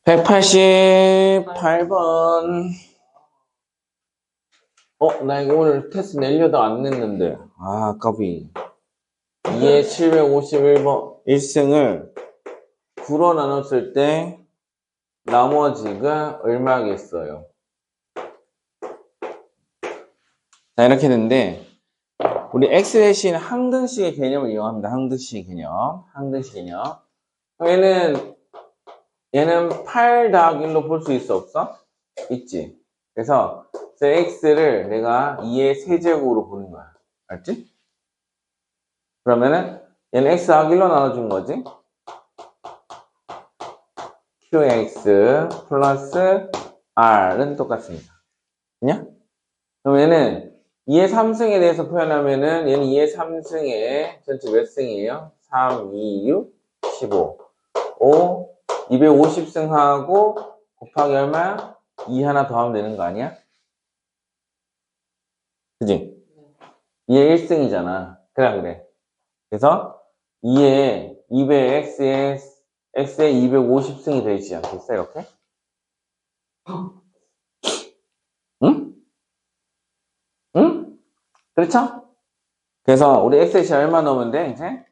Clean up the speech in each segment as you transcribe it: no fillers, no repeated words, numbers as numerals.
188번. 나 이거 오늘 테스트 내려다 안 냈는데. 까비. 2에 751번. 1승을 9로 나눴을 때 나머지가 얼마겠어요? 자, 이렇게 됐는데, 우리 x 대신 항등식의 개념을 이용합니다. 항등식 개념. 항등식 개념. 얘는 8 더하기 1로 볼 수 있어, 없어? 있지. 그래서 x를 내가 2의 세제곱으로 보는 거야. 알지? 그러면은 얘는 x 더하기 1로 나눠준 거지. qx 플러스 r은 똑같습니다. 그냐? 그럼 얘는 2의 3승에 대해서 표현하면은 얘는 2의 3승에 전체 몇 승이에요? 3, 2, 6, 15. 5, 250승하고 곱하기 얼마야? 2 하나 더하면 되는 거 아니야? 그지? 2의 1승이잖아. 그래. 그래서 2에 200x에 250승이 되지 않겠어? 이렇게? 응? 응? 그렇죠? 그래서 우리 x 대신 얼마 넣으면 돼? 이제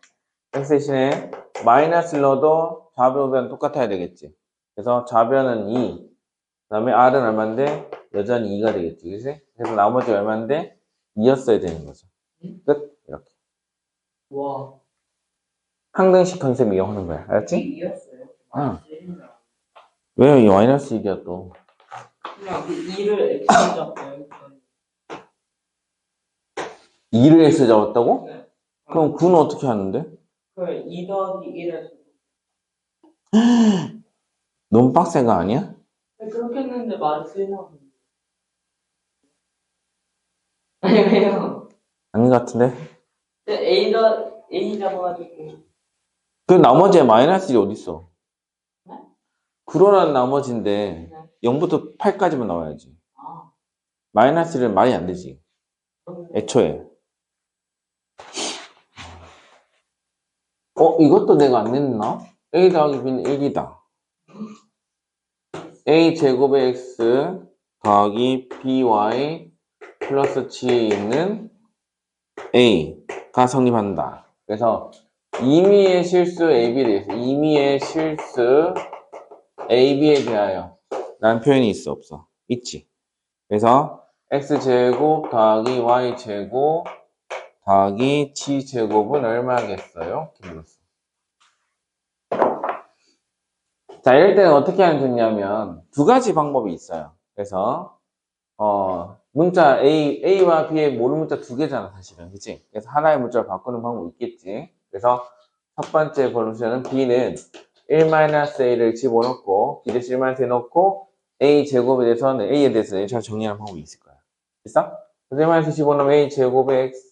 x 대신에 마이너스를 넣어도 좌변 똑같아야 되겠지. 그래서 좌변은 2, 그 다음에 r은 얼마인데? 여전히 2가 되겠지. 그치? 그래서 나머지 얼마인데? 2였어야 되는 거죠. 끝. 이렇게. 와. 항등식 컨셉 이용하는 거야. 알았지? 2였어요? 응. 왜 이 마이너스 1이야 또? 그냥 그 2를 x로 잡고요. 2를 x 잡았다고? 네. 그럼 9는 어떻게 하는데? 그걸 2 더하기 1에서. 너무 빡센 거 아니야? 그렇게 했는데 말이 쓰이나 보네. 아니, 왜요? 아닌 것 같은데? A 잡아가지고. 그 나머지에 마이너스 1이 어딨어? 네? 9로는 나머지인데 네. 0부터 8까지만 나와야지. 아. 마이너스 1은 말이 안 되지. 애초에. 이것도 내가 안 냈나? A 더하기 B는 1이다. A 제곱의 X 더하기 BY 플러스 G는 A가 성립한다. 그래서 임의의 실수 AB에 대해서 임의의 실수 AB에 대하여 라는 표현이 있어 없어? 있지. 그래서 X제곱 더하기 Y제곱 더하기 G제곱은 얼마겠어요? 이렇게 물었어. 자, 이럴 때는 어떻게 하면 좋냐면 두 가지 방법이 있어요. 그래서 문자 A와 B의 모르는 문자 두 개잖아 사실은. 그치? 그래서 하나의 문자를 바꾸는 방법이 있겠지. 그래서 첫 번째 솔루션은 B는 1-A를 집어넣고 B 대신 1-A 넣고 A 제곱에 대해서는 A에 대해서 잘 정리하는 방법이 있을 거야. 됐어? 그래서 1-A 집어넣으면 A 제곱의 X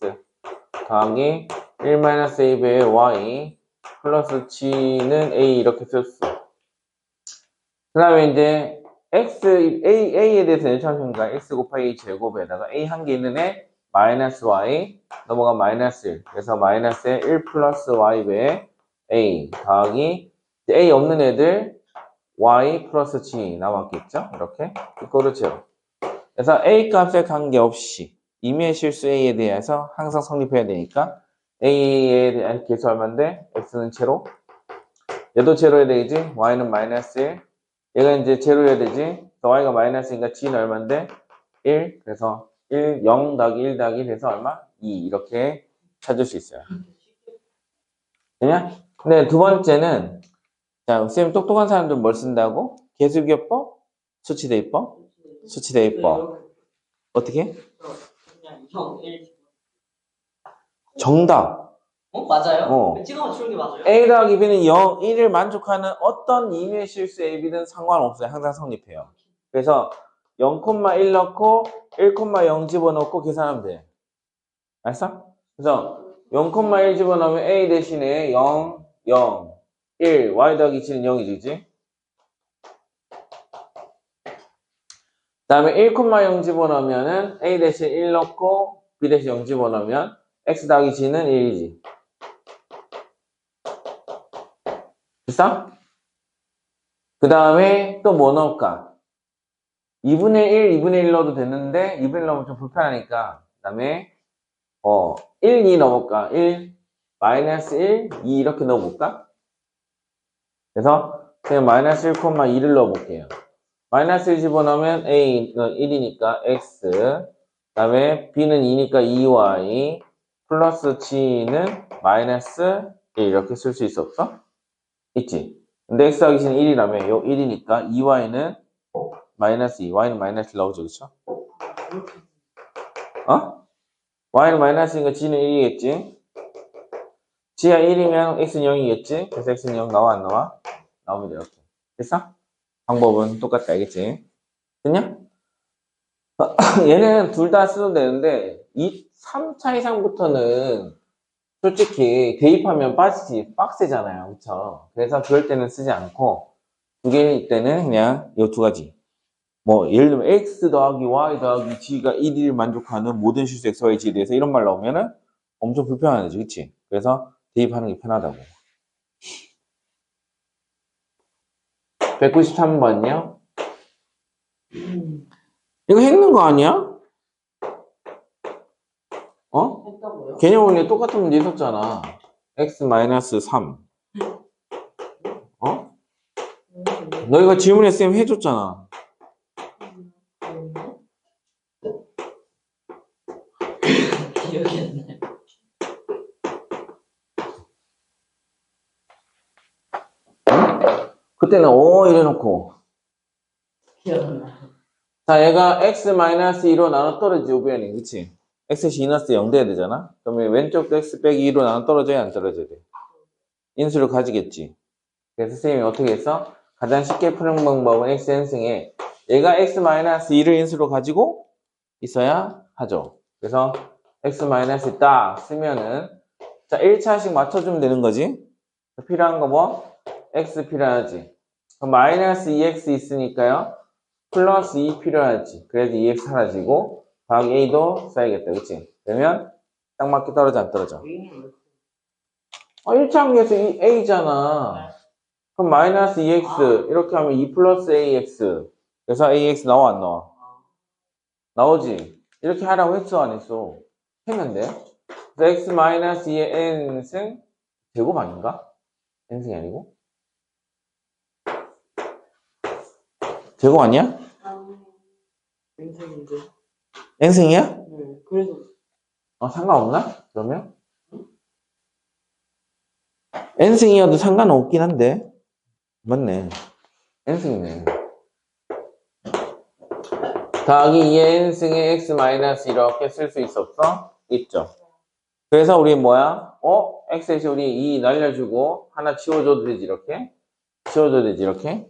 더하기 1-A배의 Y 플러스 G는 A 이렇게 썼어. 그 다음에 이제 A에 대해서 연산하니까 X 곱하기 A 제곱에다가 A 한 개 있는 애 마이너스 Y 넘어가 마이너스 1. 그래서 마이너스에 1 플러스 Y배의 A 더하기 A 없는 애들 Y 플러스 G 남았겠죠? 이렇게 이거를 제로. 그래서 A 값에 관계없이 임의의 실수 A에 대해서 항상 성립해야 되니까 A에 대한 개수 얼마인데 X는 제로 얘도 제로여야 되지 Y는 마이너스 1 얘가 이제 제로여야 되지 y가 마이너스니까 g는 얼마인데 1 그래서 1 0 더하기 1 더하기 1 해서 얼마? 2 이렇게 찾을 수 있어요. 되냐? 근데 두 번째는 자 선생님 똑똑한 사람들 뭘 쓴다고? 계수기호법? 수치대입법? 수치대입법 어떻게? 그냥 0, 1. 정답. 맞아요? 찍어 맞추는 게 맞아요? A 더하기 B는 0, 1을 만족하는 어떤 임의 실수 A, B든 상관없어요. 항상 성립해요. 그래서 0,1 넣고 1,0 집어넣고 계산하면 돼. 알았어? 그래서 0,1 집어넣으면 A 대신에 0, 0, 1, Y 더하기 G는 0이 되지. 그 다음에 1,0 집어넣으면은 A 대신 1 넣고 B 대신 0 집어넣으면 X 더하기 G는 1이지. 됐어? 그 다음에 또 뭐 넣을까? 2분의 1, 2분의 1 넣어도 되는데 2분의 1 넣으면 좀 불편하니까 그 다음에 1, 2 넣어볼까? 1, 마이너스 1, 2 이렇게 넣어볼까? 그래서 그냥 마이너스 1,2를 넣어볼게요. 마이너스 1 집어넣으면 A는 1이니까 X, 그 다음에 B는 2니까 2Y, 플러스 G는 마이너스 1 이렇게 쓸 수 있어 없어? 있지. 근데 X 하기 전 1이라며 요 1이니까 2Y는 마이너스 2, Y는 마이너스 1 나오죠, 그쵸? Y는 마이너스니까 G는 1이겠지? G가 1이면 X는 0이겠지? 그래서 X는 0 나와, 안 나와? 나오면 이렇게. 됐어? 방법은 똑같다, 알겠지? 됐냐? 얘는 둘 다 써도 되는데, 3차 이상부터는 솔직히 대입하면 빠지지, 빡세잖아요. 그쵸? 그래서 그럴 때는 쓰지 않고, 두 개일 때는 그냥 이 두 가지. 뭐, 예를 들면, x 더하기 y 더하기 g가 1을 만족하는 모든 실수 x, y, g에 대해서 이런 말 나오면은 엄청 불편하지, 그치? 그래서 대입하는 게 편하다고. 193번이요? 이거 했는 거 아니야? 했다고요? 개념 원리 똑같은 문제 있었잖아. x-3. 너 이거 질문에 쌤 해줬잖아. 기억이 안 나요. 그때는 이래놓고. 기억 안 나요. 자, 얘가 x-2로 나눠 떨어지지, 우변이. 그치? x-2-0 돼야 되잖아? 그러면 왼쪽도 x 빼기 2로 나눠 떨어져야 안 떨어져야 돼? 인수를 가지겠지. 그래서 선생님이 어떻게 했어? 가장 쉽게 푸는 방법은 xn승에 얘가 x-2를 인수로 가지고 있어야 하죠. 그래서 x- 딱 쓰면은 자 1차씩 맞춰주면 되는 거지. 필요한 거 뭐? x 필요하지. 그럼 마이너스 2x 있으니까요. 플러스 2 필요하지. 그래서 2x 사라지고 더하기 a도 써야겠다. 그치? 그러면 딱 맞게 떨어져 안 떨어져? 1차 항에서 a잖아. 그럼 마이너스 2x 이렇게 하면 2 플러스 ax 그래서 ax 나와 안 나와? 나오지. 이렇게 하라고 했어 안 했어? 했는데 그래서 x 마이너스 2의 n승 제곱 아닌가? n승이 아니고? 제곱 아니야? 인생인데. n승이야? 네. 그래서 상관없나? 그러면? n승이어도 상관없긴 한데 맞네. n승이네. 더하기 2의 n승의 x 마이너스 이렇게 쓸 수 있어 없어? 있죠. 그래서 우리 뭐야? x 대신 우리 2 날려주고 하나 치워줘도 되지 이렇게? 치워줘도 되지 이렇게?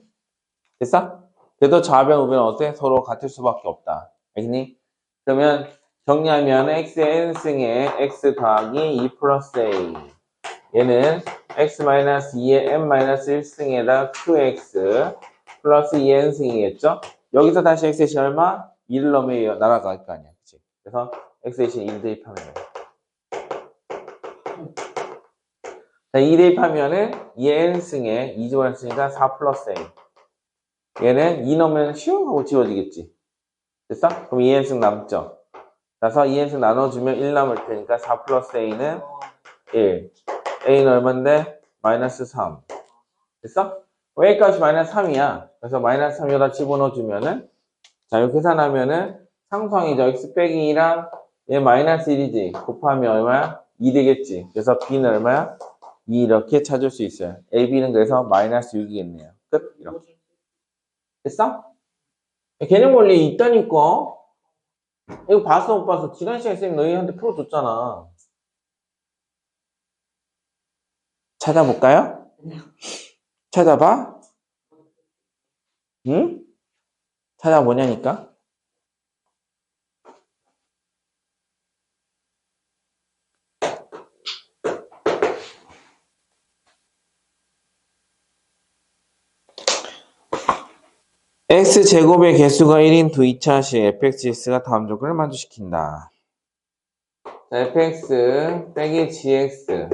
됐어? 그래도 좌변 우변은 어때? 서로 같을 수밖에 없다. 알겠니? 그러면 정리하면 x의 n승의 x 더하기 2 플러스 a 얘는 x-2의 n-1승에다 qx 플러스 2n승이겠죠? 여기서 다시 x 대신 얼마? 2를 넣으면 날아갈 거 아니야. 그치? 그래서 x 대신 2를 대입하면 돼. 자, 2 대입하면은 2n승에 2 집어넣으니까 4 플러스 a 얘는 2 넣으면 쉬운 하고 지워지겠지. 됐어? 그럼 2n승 남죠? 그래서 2n승 나눠주면 1 남을 테니까 4 플러스 a는 1 a는 얼만데? 마이너스 3 됐어? a 값이 마이너스 3이야. 그래서 마이너스 3 여기다 집어넣어주면은 자, 이렇게 계산하면은 상수항이죠. x 빼기 2랑 얘 마이너스 1이지. 곱하면 얼마야? 2 되겠지. 그래서 b는 얼마야? 2 이렇게 찾을 수 있어요. a, b는 그래서 마이너스 6이겠네요. 끝. 이렇게. 됐어? 개념 원리 있다니까. 이거 봤어 못 봤어? 지난 시간에 쌤 너희한테 풀어줬잖아. 찾아볼까요? 찾아봐? 응? 찾아보냐니까? x제곱의 개수가 1인 2차 시 fx가 다음 조건을 만족시킨다. 자, fx 빼기 gx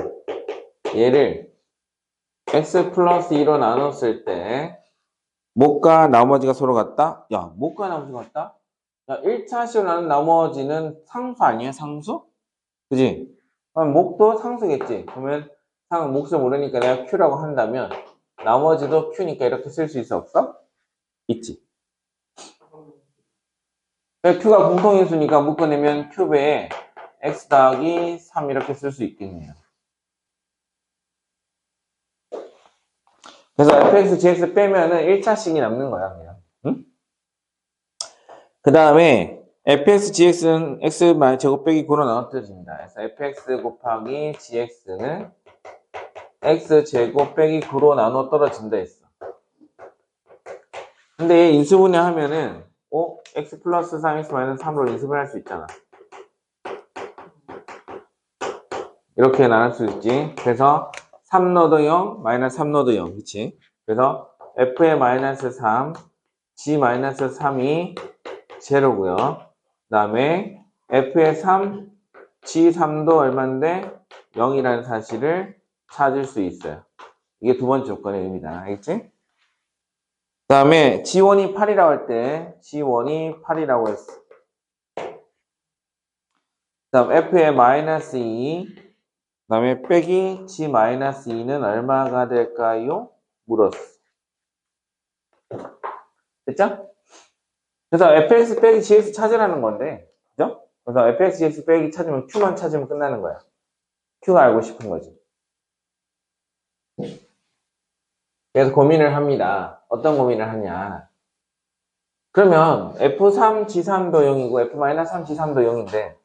얘를 x 플러스 2로 나눴을 때 못과 나머지가 서로 같다? 야, 못과 나머지가 같다? 야, 1차식으로 나눈 나머지는 상수 아니야, 상수? 그지? 그럼 목도 상수겠지? 그러면 몫을 모르니까 내가 Q라고 한다면 나머지도 Q니까 이렇게 쓸 수 있어, 없어? 있지. Q가 공통인수니까 묶어내면 큐브에 x 더하기 3 이렇게 쓸 수 있겠네요. 그래서 fx, gx 빼면은 1차식이 남는 거야, 그냥. 응? 그 다음에 fx, gx는 x 제곱 빼기 9로 나눠뜨려집니다. 그래서 fx 곱하기 gx는 x 제곱 빼기 9로 나눠 떨어진다 했어. 근데 얘 인수분해 하면은 x 플러스 3x 마이너스 3으로 인수분해할 수 있잖아. 이렇게 나눌 수 있지. 그래서 3노드 0, 마이너스 3노드 0. 그치? 그래서 f의 마이너스 3, g 마이너스 3이 제로고요. 그 다음에 f의 3, g 3도 얼마인데 0이라는 사실을 찾을 수 있어요. 이게 두 번째 조건의 의미다. 알겠지? 그 다음에 g1이 8이라고 할 때 g1이 8이라고 했어. 그 다음 f의 마이너스 2, 그 다음에 빼기 g-2는 얼마가 될까요? 물었어. 됐죠? 그래서 fx 빼기 gx 찾으라는 건데, 그죠? 그래서 fx, gx 빼기 찾으면 q만 찾으면 끝나는 거야. q가 알고 싶은 거지. 그래서 고민을 합니다. 어떤 고민을 하냐. 그러면 f3, g3도 0이고 f-3, g3도 0인데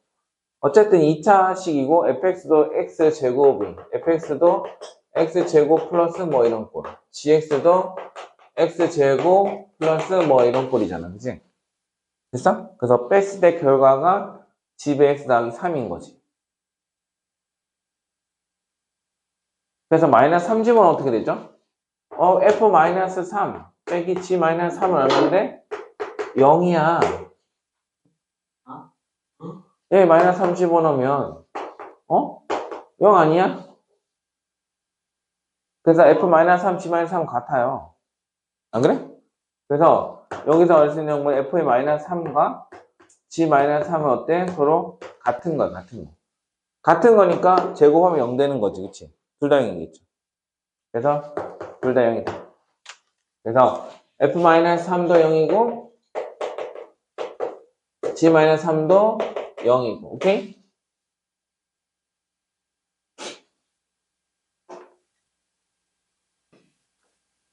어쨌든 2차식이고 fx도 x제곱이 fx도 x제곱 플러스 뭐 이런 꼴 gx도 x제곱 플러스 뭐 이런 꼴이잖아. 그치? 됐어? 그래서 뺐을 때 결과가 집의 x 더하기 3인 거지. 그래서 마이너스 3집은 어떻게 되죠? f-3 빼기 g-3은 얼마인데? 0이야. 얘 마이너스 3 집어넣으면 0 아니야? 그래서 f-3, g-3 같아요. 안 그래? 그래서 여기서 알 수 있는 건 f의 마이너스 3과 g-3은 어때? 서로 같은 거야, 같은 거. 같은 거니까 제곱하면 0 되는 거지, 그치? 둘 다 0이겠죠. 그래서 둘 다 0이다. 그래서 f-3도 0이고 g-3도 0이고, 오케이?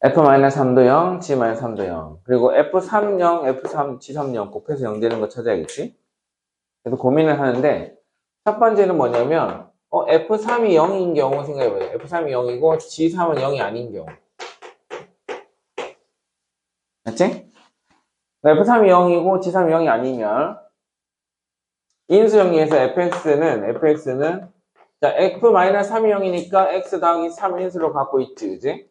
f-3도 0, g-3도 0. 그리고 f3 0, f3, g3 0 곱해서 0 되는 거 찾아야겠지? 그래서 고민을 하는데 첫 번째는 뭐냐면 f3이 0인 경우 생각해봐요. f3이 0이고 g3은 0이 아닌 경우. 맞지? f3이 0이고 g3이 0이 아니면 인수 정리해서 fx는 자, f-3이 0이니까 x 더하기 3 인수로 갖고 있지, 그지?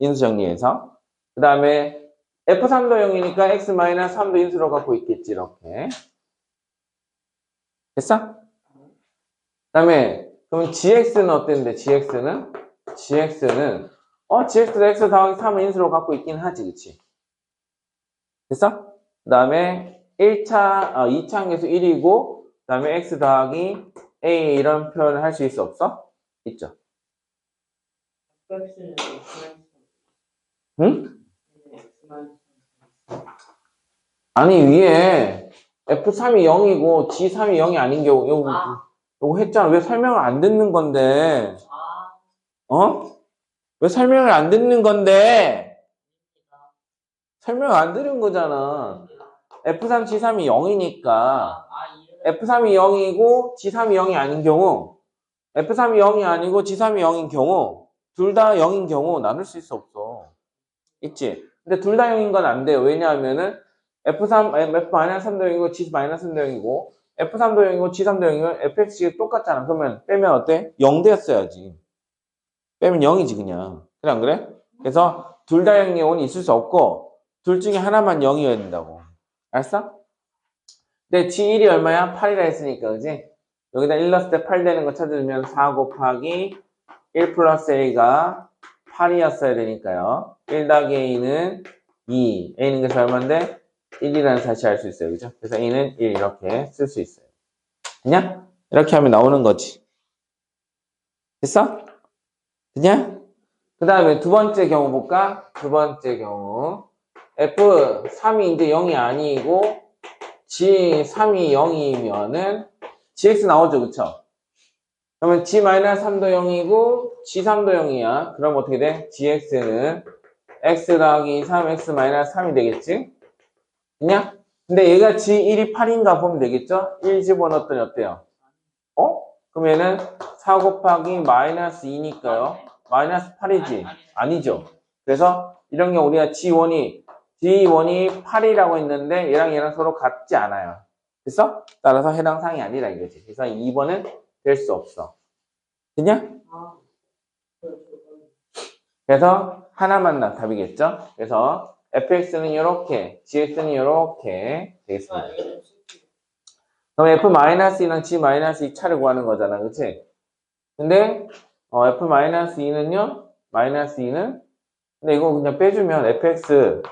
인수 정리해서. 그 다음에 f3도 0이니까 x-3도 인수로 갖고 있겠지, 이렇게. 됐어? 그 다음에 그럼 gx는 어땠는데, gx는 gx도 x 더하기 3을 인수로 갖고 있긴 하지, 그치? 됐어? 그 다음에 2차 항에서 1이고, 그 다음에 x 더하기 a 이런 표현을 할 수 있어, 없어? 있죠. fx는 응? x만 아니, 위에 f3이 0이고 g3이 0이 아닌 경우, 요거 했잖아. 왜 설명을 안 듣는 건데? 왜 설명을 안 듣는 건데? 설명 안 들은 거잖아. f3, g3이 0이니까 f3이 0이고 g3이 0이 아닌 경우 f3이 0이 아니고 g3이 0인 경우 둘 다 0인 경우 나눌 수 있어 없어? 있지? 근데 둘 다 0인 건 안 돼요. 왜냐하면은 f-3도 0이고 g-3도 0이고 f3도 0이고 g3도 0이면 fx가 똑같잖아. 그러면 빼면 어때? 0 되었어야지. 빼면 0이지 그냥. 그래 안 그래? 그래서 둘 다 0인 경우는 있을 수 없고 둘 중에 하나만 0이어야 된다고. 알았어? 근데 g1이 얼마야? 8이라 했으니까 그지? 여기다 1 넣었을 때 8 되는 거 찾으면 4 곱하기 1 플러스 a가 8이었어야 되니까요. 1 더하기 a는 2, A는 그래서 얼마인데? 1이라는 사실 알 수 있어요. 그죠? 그래서 A는 1 이렇게 쓸 수 있어요. 그냥 이렇게 하면 나오는 거지. 됐어? 그냥? 그 다음에 두 번째 경우 볼까? 두 번째 경우. F3이 이제 0이 아니고, G3이 0이면은, GX 나오죠, 그쵸? 그러면 G-3도 0이고, G3도 0이야. 그럼 어떻게 돼? GX는 X 더하기 3, X-3이 되겠지? 그냥? 근데 얘가 G1이 8인가 보면 되겠죠? 1 집어넣었더니 어때요? 그러면은 4 곱하기 마이너스 2니까요. 마이너스 8이지? 아니죠. 그래서 이런 게 우리가 G1이 8이라고 했는데 얘랑 서로 같지 않아요. 됐어? 따라서 해당 사항이 아니라 이거지. 그래서 2번은 될 수 없어. 됐냐? 아, 그래서 하나만 답이겠죠? 그래서 fx는 이렇게, gx는 이렇게 되겠습니다. 그럼 f-2랑 g-2 차를 구하는 거잖아, 그치? 근데 f-2는요? -2는 근데 이거 그냥 빼주면 fx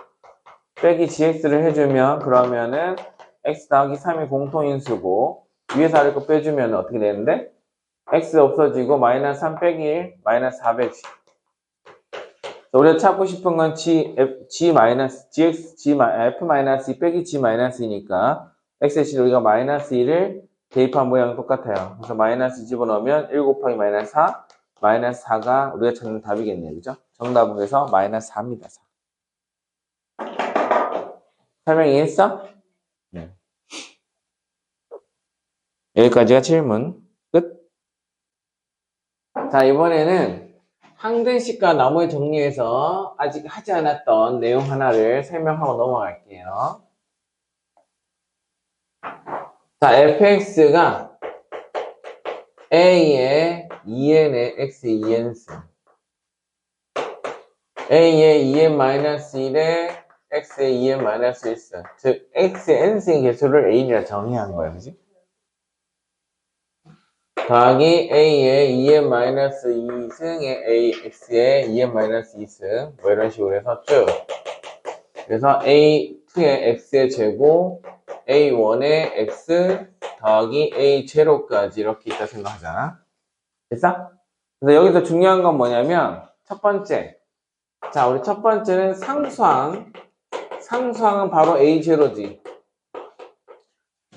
빼기 gx를 해주면 그러면은 x 더하기 3이 공통인수고 위에서 아래 거 빼주면 어떻게 되는데? x 없어지고 -3 빼기 1, -400. 우리가 찾고 싶은 건 f-2 빼기 g-2니까 x의 우리가 -2를 대입한 모양은 똑같아요. 그래서 마이너스 집어넣으면 1 곱하기 -4, -4가 우리가 찾는 답이겠네요. 그죠? 정답은 그래서 -4입니다. 4. 설명 이해했어? 네. 여기까지가 질문. 끝. 자, 이번에는 항등식과 나머지 정리해서 아직 하지 않았던 내용 하나를 설명하고 넘어갈게요. 자, fx가 a의 2n의 x 2n승 a의 2n-1의 x의 2n-1승 즉 x의 n승의 개수를 a이라 정의한 거예요. 그지? 더하기 a의 2n-2승의 x의 2n-2승 뭐 이런 식으로 해서 쭉 그래서 a2의 x의 제곱 a1의 x 더하기 a0까지 이렇게 있다 생각하자. 됐어? 근데 여기서 중요한 건 뭐냐면 첫 번째 자 우리 첫 번째는 상수항은 바로 a0지.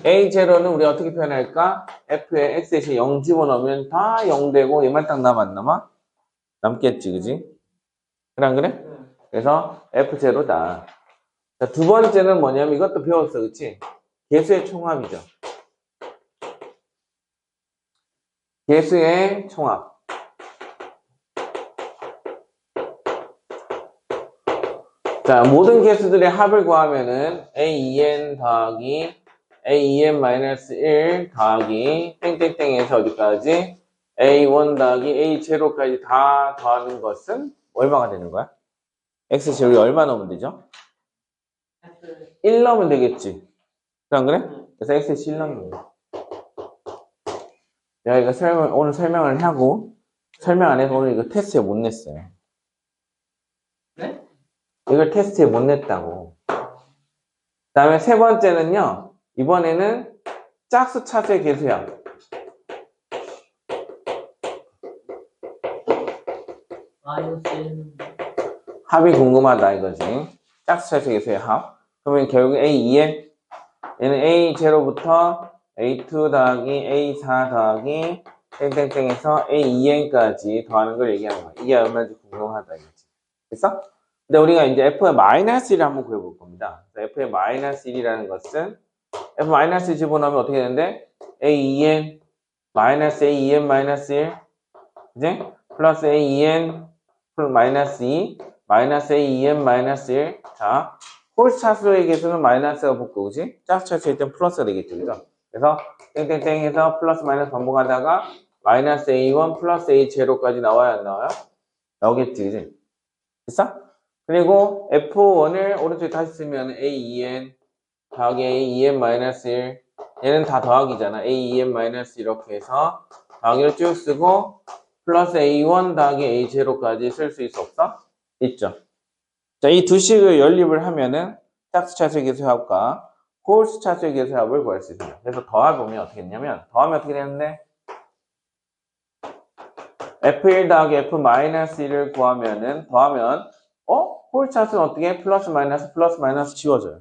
a0는 우리 어떻게 표현할까? f에 x에 0 집어넣으면 다 0 되고 얘만 딱 남아 안 남아? 남겠지 그지? 그래 안 그래? 그래서 f0다. 자, 두 번째는 뭐냐면 이것도 배웠어 그치? 개수의 총합이죠. 개수의 총합. 자, 모든 개수들의 합을 구하면은 a2n 더하기 a2n-1 더하기 땡땡땡에서 어디까지 a1 더하기 a0까지 다 더하는 것은 얼마가 되는 거야? x제곱이 얼마 넣으면 되죠? 1 넣으면 되겠지. 그래 안 그래? 그래서 x에 1 넣는 거야. 내가 이거 오늘 설명을 하고 설명 안 해서 오늘 이거 테스트에 못 냈어요. 네? 이걸 테스트에 못 냈다고. 그 다음에 세 번째는요. 이번에는 짝수 차수의 개수야. 합이 궁금하다 이거지. 짝수 차수의 개수의 합. 그러면 결국 A2에 얘는 A0부터 A2 더하기 A4 더하기 땡땡땡에서 A2n까지 더하는 걸 얘기하는 거야. 이게 얼마인지 궁금하다 이거지. 됐어? 근데 우리가 이제 F의 -1을 한번 구해볼 겁니다. F의 -1이라는 것은 F- 집어넣으면 어떻게 되는데? A2n A2n-1 그지? 플러스 A2n 마이너스 2 마이너스 A2n-1 자 홀수 차수의 개수는 마이너스가 붙고 그지? 짝수 차수일 땐 플러스가 되겠죠 그죠? 그래서 땡땡땡에서 플러스 마이너스 반복하다가 마이너스 A1 플러스 A0까지 나와야 안 나와요? 나오겠지 그지? 됐어? 그리고 F1을 오른쪽에 다시 쓰면 A2n 더하기 A2n-1 얘는 다 더하기잖아. A2n- 이렇게 해서 더하기를 쭉 쓰고 플러스 A1 더하기 A0까지 쓸 수 있어 없어? 있죠. 자, 이 두 식을 연립을 하면은 짝수 차수의 계수합과 홀수 차수의 계수합을 구할 수 있습니다. 그래서 더해보면 어떻게 됐냐면, 더하면 어떻게 되는데, F1 더하기 F-1을 구하면은, 더하면, 홀 차수는 어떻게? 플러스 마이너스 지워져요.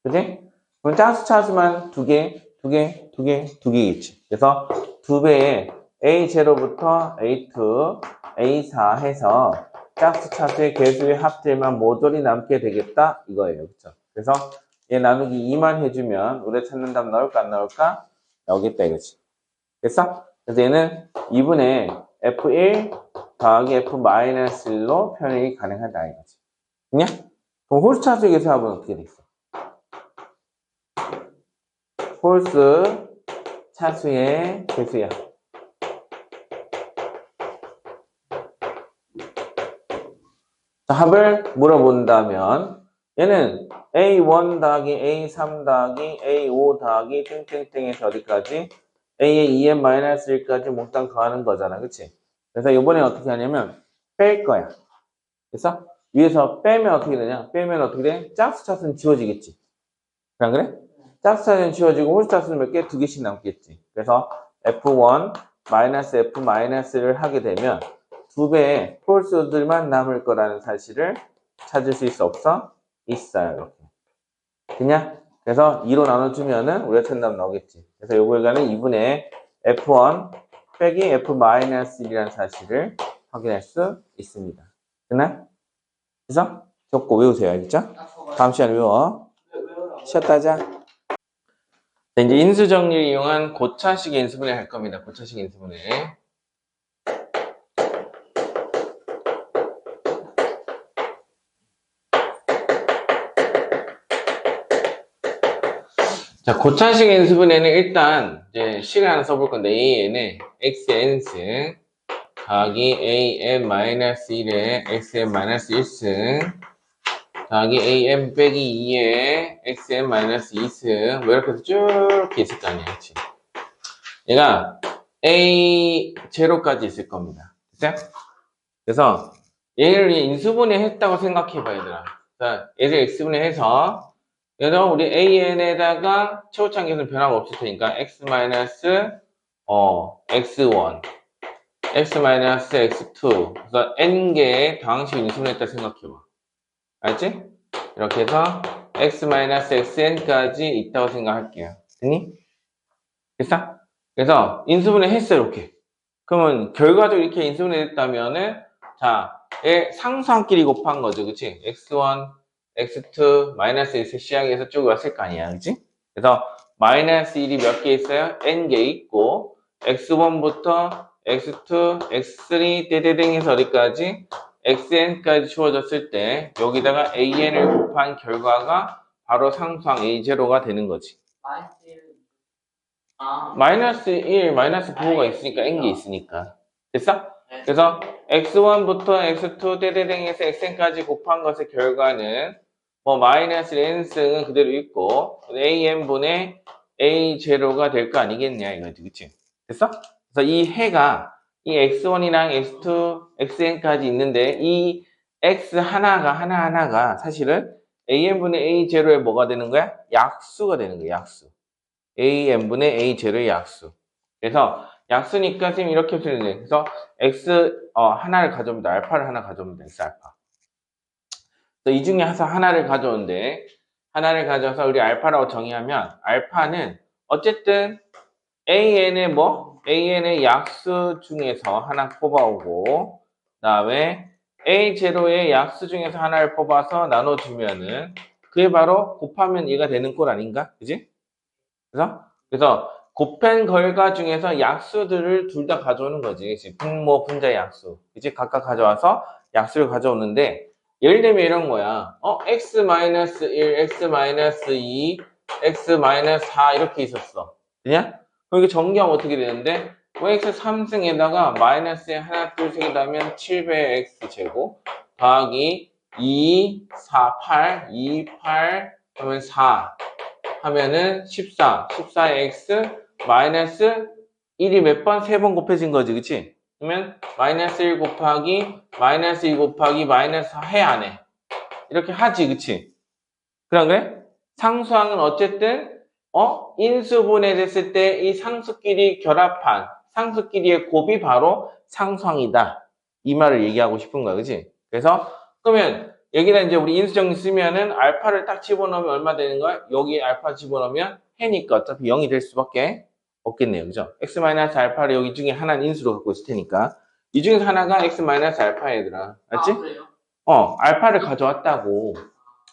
그지? 그럼 짝수 차수만 두 개겠지. 그래서 두 배의 A0부터 A2, A4 해서 짝수 차수의 개수의 합들만 모조리 남게 되겠다 이거예요. 그쵸? 그래서 얘 나누기 2만 해주면 우리가 찾는 답 나올까 안 나올까? 나오겠다 이거지. 됐어? 그래서 얘는 2분의 F1 더하기 F-1로 표현이 가능하다 이거지. 그냥? 그럼 홀수 차수의 개수합은 어떻게 돼 있어? 홀수 차수의 개수야. 자, 합을 물어본다면 얘는 A1 더하기 A3 더하기 A5 더하기 땡땡땡에서 어디까지? A의 2n-1까지 몽땅 더하는 거잖아. 그치? 그래서 이번에 어떻게 하냐면 뺄 거야. 그래서 위에서 빼면 어떻게 되냐? 빼면 어떻게 돼? 짝수 차수는 지워지겠지. 안 그래? 짝수 차수는 지워지고 홀수 차수는 몇 개? 두 개씩 남겠지. 그래서 F1 F-를 하게 되면 두 배의 홀수들만 남을 거라는 사실을 찾을 수 있어 없어? 있어요. 이렇게. 그냥 그래서 2로 나눠주면은 우리가 정답 나오겠지. 그래서 요거에가는 2분의 F1 빼기 F-1이라는 사실을 확인할 수 있습니다. 됐나? 그래서 적고 외우세요. 알겠죠? 다음 시간에 외워. 쉬었다 하자. 자, 이제 인수정리를 이용한 고차식 인수분해 할 겁니다. 고차식 인수분해. 자, 고차식 인수분해는 일단 이제 식을 하나 써볼 건데 An은 xn승 더하기 an-1에 xn-1승 더하기 an 빼기 2에 xn-2승 뭐 이렇게 해서 쭉 있을 거 아니야, 그치? 얘가 a0까지 있을 겁니다. 그죠? 그래서 얘를 인수분해 했다고 생각해 봐야 되나. 자, 얘를 x분해 해서 그래서 우리 an에다가 최고차항계수는 변화가 없을 테니까 x-x1 x-x2 그래서 n개의 다항식을 인수분해했다 생각해봐. 알지? 이렇게 해서 x-xn까지 있다고 생각할게요. 됐니? 됐어? 그래서 인수분해 했어요. 이렇게. 그러면 결과적으로 이렇게 인수분해 했다면은 자, 얘 상수항끼리 곱한 거죠. 그치? x1 x2, 마이너스 1에서 시작해서 쭉 왔을 거 아니야. 그치? 그래서 마이너스 1이 몇 개 있어요? n개 있고 x1부터 x2, x3, 떼떼땡 해서 어디까지? xn까지 주어졌을 때 여기다가 an을 곱한 결과가 바로 상수항 a0가 되는 거지. 마이너스 1, 마이너스 부호가 있으니까 n개 있으니까. 됐어? 그래서 x1부터 x2, 떼떼땡에서 xn까지 곱한 것의 결과는 뭐 마이너스 n승은 그대로 있고 an분의 a0가 될 거 아니겠냐 이거지. 그치? 됐어? 그래서 이 해가 이 x1이랑 x2, xn까지 있는데 이 x 하나가 사실은 an분의 a0의 뭐가 되는 거야? 약수가 되는 거야. 약수. an분의 a0의 약수. 그래서 약수니까 지금 이렇게 표현해. 그래서 x 하나를 가져옵니다. 알파를 하나 가져옵니다. x 알파. 이 중에서 하나를 가져오는데 하나를 가져서 우리 알파라고 정의하면 알파는 어쨌든 an의 뭐? an의 약수 중에서 하나 뽑아오고 그다음에 a0의 약수 중에서 하나를 뽑아서 나눠주면은 그게 바로 곱하면 얘가 되는 꼴 아닌가? 그지? 그래서 곱한 결과 중에서 약수들을 둘 다 가져오는 거지. 그치? 분모, 분자 약수. 그치? 각각 가져와서 약수를 가져오는데 예를 들면 이런 거야. x-1, x-2, x-4 이렇게 있었어. 그냥? 그럼 이게 전개하면 어떻게 되는데? x 3승에다가 마이너스에 하나, 둘, 세 개 더하면 7배 x제곱 더하기 2, 4, 8, 2, 8 하면 4 하면은 14의 x 마이너스 1이 몇 번? 3번 곱해진 거지, 그치? 그러면 마이너스 1 곱하기 마이너스 2 곱하기 마이너스 4 해 안 해? 이렇게 하지, 그치? 그래? 상수항은 어쨌든 인수분해 됐을 때 이 상수끼리 결합한 상수끼리의 곱이 바로 상수항이다. 이 말을 얘기하고 싶은 거야, 그치? 그래서 그러면 여기다 이제 우리 인수정리 쓰면은 알파를 딱 집어넣으면 얼마 되는 거야? 여기 알파 집어넣으면 해니까 어차피 0이 될 수밖에 없겠네요, 그죠? x-알파를 여기 중에 하나는 인수로 갖고 있을 테니까 이 중에서 하나가 x-알파 얘들아, 알지? 그래요? 알파를 가져왔다고.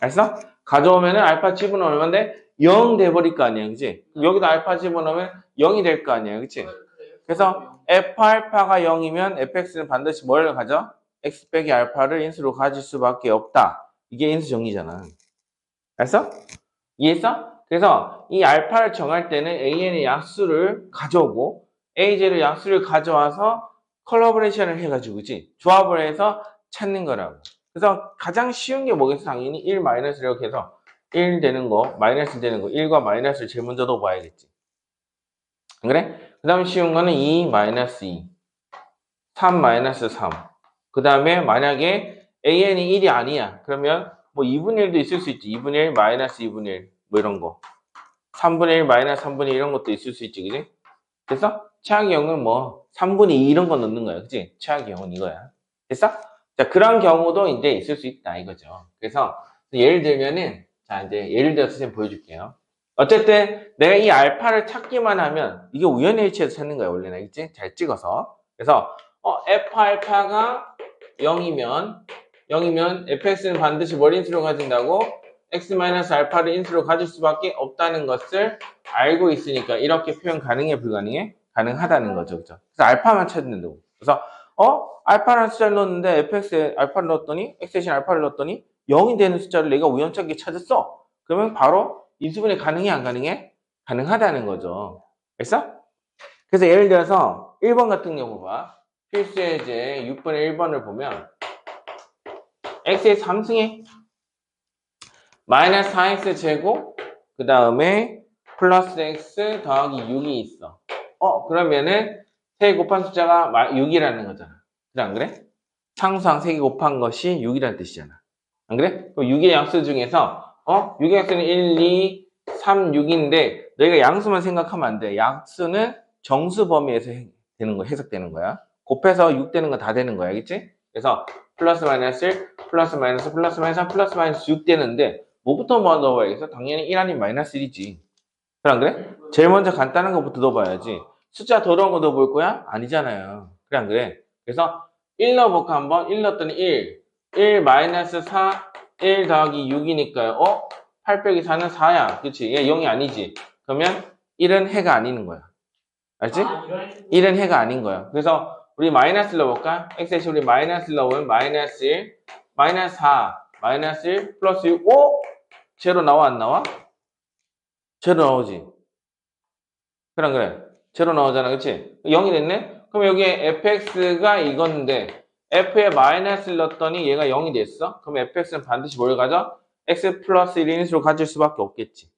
알았어? 가져오면은 알파 집어넣으면 얼마인데 0 돼버릴 거 아니야, 그치? 여기다 알파 집어넣으면 0이 될 거 아니야, 그치? 그래요? 그래서 f 알파가 0이면 fx는 반드시 뭘 가져? x 빼기 알파를 인수로 가질 수밖에 없다. 이게 인수 정리잖아. 알았어? 이해했어? 그래서 이 알파를 정할 때는 an의 약수를 가져오고 aj의 약수를 가져와서 컬러버레이션을 해가지고, 그치? 조합을 해서 찾는 거라고. 그래서 가장 쉬운 게 뭐겠어? 당연히 1 마이너스 이렇게 해서 1 되는 거, 마이너스 되는 거, 1과 마이너스를 제일 먼저 넣어봐야겠지. 안 그래? 그 다음에 쉬운 거는 2 마이너스 2, 3 마이너스 3. 그 다음에 만약에 an이 1이 아니야. 그러면 뭐 2분의 1도 있을 수 있지. 2분의 1 마이너스 2분의 1 뭐 이런 거. 3분의 1 마이너스 3분의 1 이런 것도 있을 수 있지. 그지? 그래서 최악의 경우는 뭐 3분의 2 이런 거 넣는 거야. 그치? 최악의 경우는 이거야. 됐어? 자, 그런 경우도 이제 있을 수 있다 이거죠. 그래서 예를 들면은 자, 이제 예를 들어서 선생님 보여줄게요. 어쨌든 내가 이 알파를 찾기만 하면 이게 우연의 일치에서 찾는 거야, 원래는. 있지? 잘 찍어서. 그래서 f 알파가 0이면 fx는 반드시 뭘 인수로 가진다고? x-알파를 인수로 가질 수밖에 없다는 것을 알고 있으니까 이렇게 표현 가능해, 불가능해? 가능하다는 거죠. 그죠? 그래서 알파만 찾는다고. 그래서 알파라는 숫자를 넣었는데 fx에 알파를 넣었더니 x 대신 알파를 넣었더니 0이 되는 숫자를 내가 우연찮게 찾았어. 그러면 바로 인수분해 가능해, 안 가능해? 가능하다는 거죠. 됐어? 그래서 예를 들어서 1번 같은 경우 봐. 필수예제 6번의 1번을 보면 x의 3승에 마이너스 4x 제곱 그 다음에 플러스 x 더하기 6이 있어. 그러면은 3개 곱한 숫자가 6이라는 거잖아. 그래, 안 그래? 상수항 3개 곱한 것이 6이라는 뜻이잖아. 안 그래? 그럼 6의 양수 중에서 6의 양수는 1, 2, 3, 6인데 너희가 양수만 생각하면 안 돼. 양수는 정수 범위에서 되는 거, 해석되는 거야. 곱해서 6 되는 거 다 되는 거야. 알겠지? 그래서 플러스 마이너스 1, 플러스 마이너스, 플러스 마이너스 3, 플러스 마이너스 6 되는데 뭐부터 먼저 넣어봐야겠어? 당연히 1 아니면 마이너스 1이지. 그래, 안 그래? 제일 먼저 간단한 것부터 넣어봐야지. 숫자 더러운 거 넣어볼 거야? 아니잖아요. 그래, 안 그래? 그래서 1 넣어볼까 한번? 1 넣었더니 1 마이너스 4, 1 더하기 6이니까요. 8 빼기 4는 4야. 그치? 얘 0이 아니지. 그러면 1은 해가 아니는 거야. 알지? 1은 해가 아닌 거야. 그래서 우리 마이너스를 넣어볼까? x 대신 우리 마이너스를 넣으면 마이너스 1, 마이너스 4, 마이너스 1, 플러스 6, 제로 나와, 안 나와? 제로 나오지. 그래, 그래. 제로 나오잖아. 그치? 0이 됐네? 그럼 여기에 fx가 이건데, f에 마이너스를 넣었더니 얘가 0이 됐어? 그럼 fx는 반드시 뭘 가져? x 플러스 1 인수로 가질 수밖에 없겠지.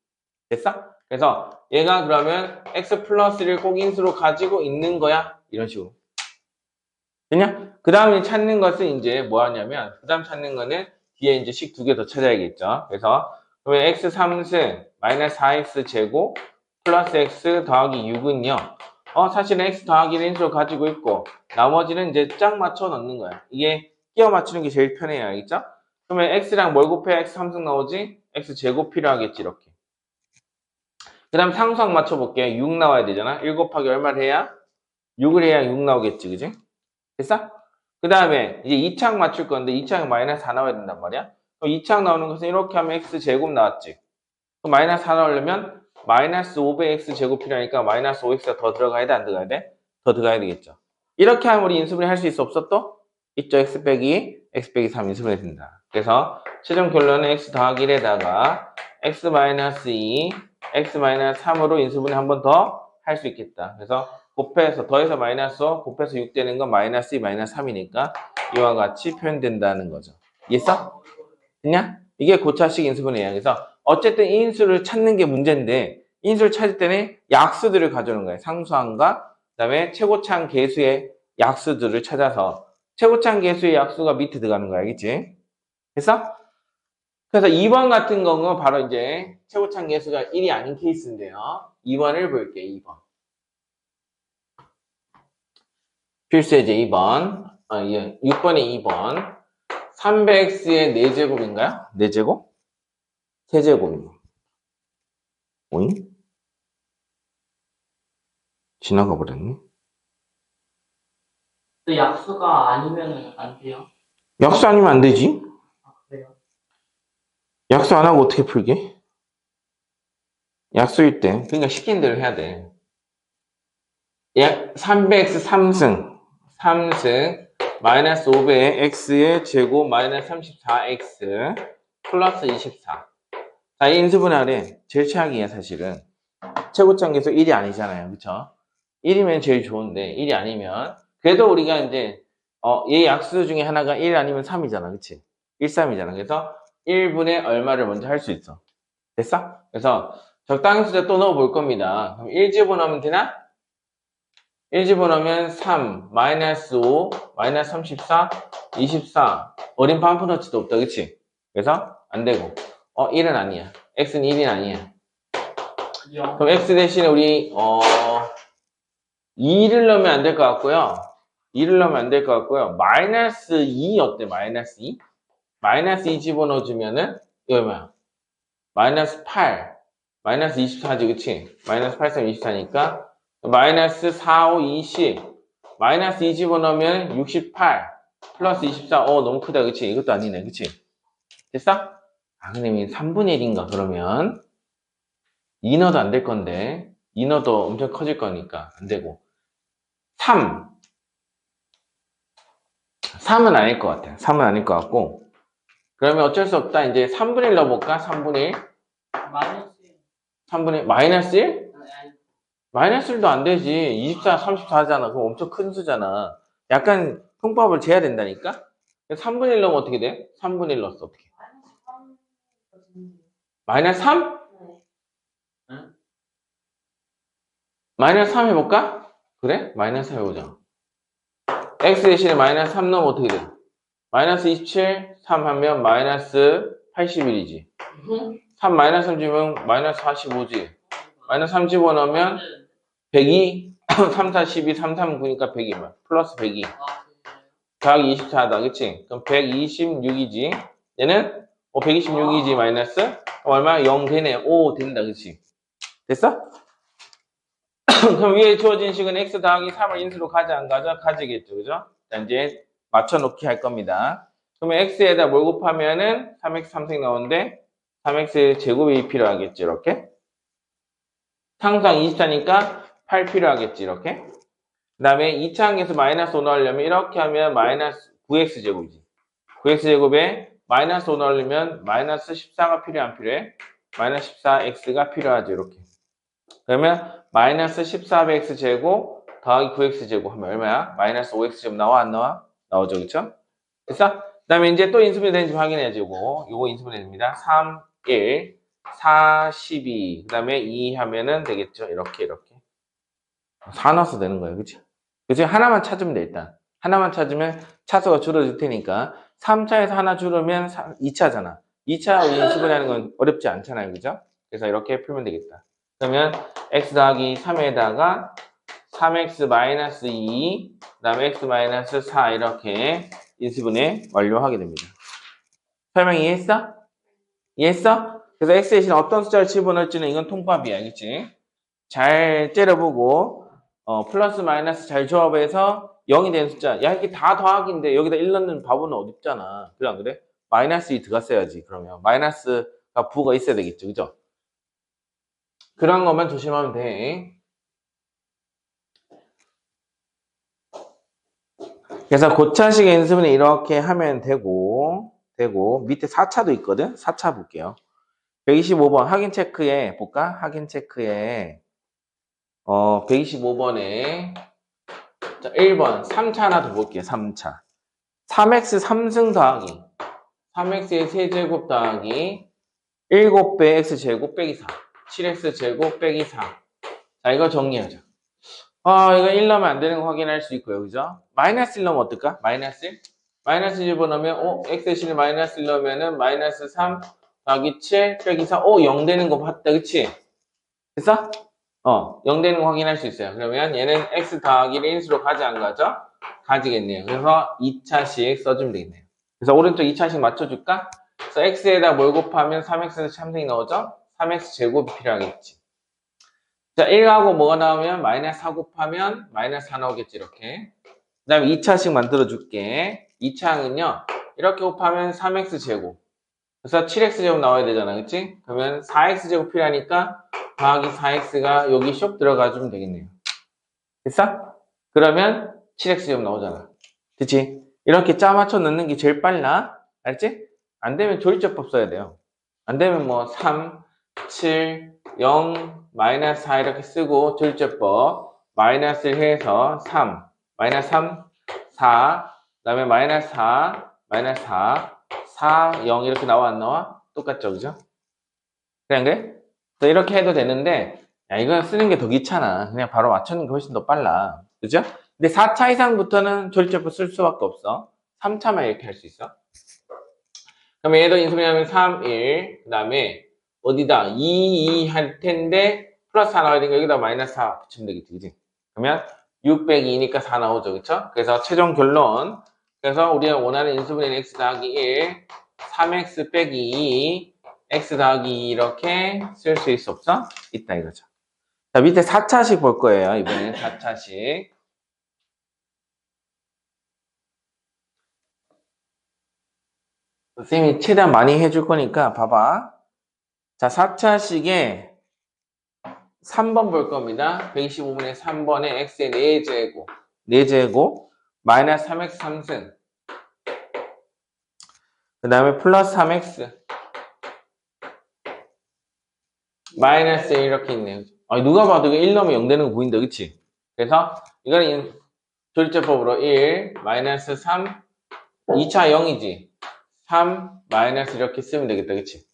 됐어? 그래서 얘가 그러면 x 플러스 1을 꼭 인수로 가지고 있는 거야. 이런 식으로. 됐냐? 그 다음에 찾는 것은 이제 뭐 하냐면, 그 다음 찾는 거는 뒤에 이제 식 2개 더 찾아야겠죠. 그래서, 그러면 x 3승 마이너스 4x 제곱 플러스 x 더하기 6은요. 사실은 x 더하기 1인수로 가지고 있고, 나머지는 이제 짝 맞춰 넣는 거야. 이게 끼워 맞추는 게 제일 편해요. 알겠죠? 그러면 x랑 뭘 곱해야 x 3승 나오지? x 제곱 필요하겠지, 이렇게. 그 다음 상수항 맞춰볼게. 6 나와야 되잖아. 1 곱하기 얼마를 해야? 6을 해야 6 나오겠지, 그지? 됐어? 그 다음에 이제 2창 맞출 건데 2창에 마이너스 4 나와야 된단 말이야. 그럼 2창 나오는 것은 이렇게 하면 x 제곱 나왔지. 그럼 마이너스 4 나오려면 마이너스 500x 제곱 필요하니까 마이너스 5x가 더 들어가야 돼, 안 들어가야 돼? 더 들어가야 되겠죠. 이렇게 하면 우리 인수분해 할 수 있어, 없어 또? 있죠. x 빼기 3 인수분해 된다. 그래서 최종 결론은 x 더하기 1에다가 x 마이너스 2, x 마이너스 3으로 인수분해 한 번 더 할 수 있겠다. 그래서 곱해서 더해서 마이너스 5, 곱해서 6 되는 건 마이너스 2, 마이너스 3이니까 이와 같이 표현된다는 거죠. 이해했어? 됐냐? 이게 고차식 인수분해야. 그래서 어쨌든 이 인수를 찾는 게 문제인데 인수를 찾을 때는 약수들을 가져오는 거예요. 상수항과 그다음에 최고차항 계수의 약수들을 찾아서 최고차항 계수의 약수가 밑에 들어가는 거야. 알겠지? 그래서 그래서 2번 같은 경우는 바로 이제 최고참 계수가 1이 아닌 케이스인데요. 2번을 볼게요. 2번. 필수예제 2번. 6번에 2번. 300x의 4제곱인가요? 4제곱? 3제곱입니다. 오잉? 지나가 버렸네. 또 약수가 아니면은 안 돼요? 약수 아니면 안 되지? 아, 그래요? 약수 안 하고 어떻게 풀게? 약수일 때. 그러니까 시킨 대로 해야 돼. 약 300x 3승 마이너스 500 x의 제곱 마이너스 34x 플러스 24. 자, 이 인수분해하래. 제일 최악이야, 사실은. 최고점 계수 1이 아니잖아요. 그쵸? 1이면 제일 좋은데, 1이 아니면. 그래도 우리가 이제, 얘 약수 중에 하나가 1 아니면 3이잖아. 그치? 1, 3이잖아. 그래서 1분의 얼마를 먼저 할 수 있어. 됐어? 그래서 적당히 숫자 또 넣어볼 겁니다. 그럼 1 집어넣으면 되나? 1 집어넣으면 3, 마이너스 5, 마이너스 34, 24. 어린 반푼어치도 없다. 그치? 그래서 안 되고. 1은 아니야. x는 1이 아니야. 그럼 x 대신에 우리 2를 넣으면 안 될 것 같고요. 2를 넣으면 안 될 것 같고요. 마이너스 2 어때? 마이너스 2? 마이너스 2 집어넣어주면은 이거 뭐야? 마이너스 8, 마이너스 24지, 그치? 마이너스 8, 3, 24니까 마이너스 4, 5, 20 마이너스 2 집어넣으면 68 플러스 24. 너무 크다, 그치? 이것도 아니네, 그치? 됐어? 아, 근데 3분의 1인가 그러면 2 넣어도 안 될 건데 2 넣어도 엄청 커질 거니까 안 되고 3은 아닐 것 같아. 3은 아닐 것 같고 그러면 어쩔 수 없다. 이제 3분의 1 넣어볼까? 3분의 1 마이너스 3분의 마이너스 1? 아니, 마이너스 1도 안 되지. 24, 34잖아. 그럼 엄청 큰 수잖아. 약간 통법을 재야 된다니까? 3분의 1 넣으면 어떻게 돼? 3분의 1 넣었어. 어떻게? 마이너스 3? 응? 마이너스 3 해볼까? 그래? 마이너스 3 해보자. x 대신에 마이너스 3 넣으면 어떻게 돼? 마이너스 27, 3 하면 마이너스 81이지. 3 마이너스 3 주면 마이너스 45지. 마이너스 3 집어넣으면 102, 3, 4, 12, 3, 3, 9니까 102만. 플러스 102. 더하기 24다, 그치? 그럼 126이지. 얘는 126이지, 마이너스. 그럼 얼마? 0 되네. 5 된다, 그치? 됐어? 그럼 위에 주어진 식은 x 더하기 3을 인수로 가져, 안 가져? 가지겠죠, 그죠? 자, 이제 맞춰놓기 할 겁니다. 그러면 x에다 뭘 곱하면은 3x 3생 나오는데 3x의 제곱이 필요하겠지, 이렇게. 항상 24니까 8 필요하겠지, 이렇게. 그 다음에 2차 항에서 마이너스 5 넣으려면 이렇게 하면 마이너스 9x 제곱이지. 9x 제곱에 마이너스 5 넣으려면 마이너스 14가 필요해, 안 필요해? 마이너스 14x가 필요하죠, 이렇게. 그러면 마이너스 14x 제곱 더하기 9x 제곱 하면 얼마야? 마이너스 5x 제곱 나와, 안 나와? 나오죠, 그쵸? 됐어? 그 다음에 이제 또 인수분해 되는지 확인해주고 요거 인수분해 됩니다. 3, 1, 4, 12. 그 다음에 2 하면은 되겠죠, 이렇게. 4 넣어서 되는 거예요, 그치? 그치? 하나만 찾으면 돼, 일단. 하나만 찾으면 차수가 줄어들 테니까 3차에서 하나 줄으면 2차잖아. 2차 인수분해하는 건 어렵지 않잖아요, 그죠? 그래서 이렇게 풀면 되겠다. 그러면 x 더하기 3에다가 3x 마이너스 2, 그 다음에 x 마이너스 4 이렇게 인수분해 완료하게 됩니다. 설명 이해했어? 이해했어? 그래서 x 대신 어떤 숫자를 집어넣을지는 이건 통밥이야, 알겠지? 잘 째려보고 플러스 마이너스 잘 조합해서 0이 되는 숫자. 야, 이게 다 더하기인데 여기다 1 넣는 바보는 어딨잖아. 그래 안 그래? 마이너스 2 들어갔어야지. 그러면 마이너스가 부가 있어야 되겠죠, 그죠? 그런 것만 조심하면 돼. 그래서 고차식 인수분해 이렇게 하면 되고 밑에 4차도 있거든. 4차 볼게요. 125번 확인 체크에 볼까? 확인 체크에 125번에 자, 1번 3차 하나 더 볼게요. 3차 3x 3승 더하기 3x의 세제곱 더하기 7배 x제곱 빼기 4 7x제곱 빼기 4. 자, 이거 정리하자. 이거 1 넣으면 안 되는 거 확인할 수 있고요. 그죠? 마이너스 1 넣으면 어떨까? 마이너스 1? 마이너스 1 집어넣으면 x 대신에 마이너스 1 넣으면은 마이너스 3, 더하기 7 빼기 4. 0 되는 거 봤다. 그치? 됐어? 0 되는 거 확인할 수 있어요. 그러면 얘는 x 더하기를 인수로 가지 안 가죠? 가지겠네요. 그래서 2차씩 써주면 되겠네요. 그래서 오른쪽 2차씩 맞춰줄까? 그래서 x에다 뭘 곱하면 3x에서 참생이 나오죠? 3x 제곱이 필요하겠지. 자, 1하고 뭐가 나오면 마이너스 4 곱하면 마이너스 4 나오겠지, 이렇게. 그 다음에 2차씩 만들어줄게. 2차항은요, 이렇게 곱하면 3x 제곱. 그래서 7x 제곱 나와야 되잖아, 그치? 그러면 4x 제곱 필요하니까 더하기 4x가 여기 쇽 들어가주면 되겠네요. 됐어? 그러면 7x 제곱 나오잖아. 그치? 이렇게 짜 맞춰 넣는 게 제일 빨라. 알지? 안 되면 조리제법 써야 돼요. 안 되면 뭐 3, 7, 0, 마이너스 4 이렇게 쓰고 조리제법 마이너스를 해서 3, 마이너스 3, 4, 그 다음에 마이너스 4, 마이너스 4, 4, 0 이렇게 나와 안 나와? 똑같죠, 그죠? 그래, 안 그래? 그래서 이렇게 해도 되는데, 야, 이건 쓰는 게 더 귀찮아. 그냥 바로 맞추는 게 훨씬 더 빨라. 그죠? 근데 4차 이상부터는 조리제법 쓸 수밖에 없어. 3차만 이렇게 할 수 있어. 그러면 얘도 인수분해하면 3, 1, 그 다음에 어디다? 2, 2 할 텐데, 플러스 4 나와야 되니까 여기다 마이너스 4 붙이면 되겠지, 그지? 그러면 6 빼기 2니까 4 나오죠, 그쵸? 그래서 최종 결론. 그래서 우리가 원하는 인수분해는 x 더하기 1, 3x 빼기 2, x 더하기 2 이렇게 쓸 수 있어 없어? 있다 이거죠. 자, 밑에 4차식 볼 거예요, 이번엔 4차식. 선생님이 최대한 많이 해줄 거니까 봐봐. 자, 4차식에 3번 볼 겁니다. 125분의 3번에 x의 4제곱, 4제곱, 마이너스 3x 3승. 그 다음에 플러스 3x, 마이너스 1 이렇게 있네요. 아니, 누가 봐도 1 넣으면 0 되는 거 보인다, 그치? 그래서 이거는 조리제법으로 1, 마이너스 3, 2차 0이지. 3, 마이너스 이렇게 쓰면 되겠다, 그치?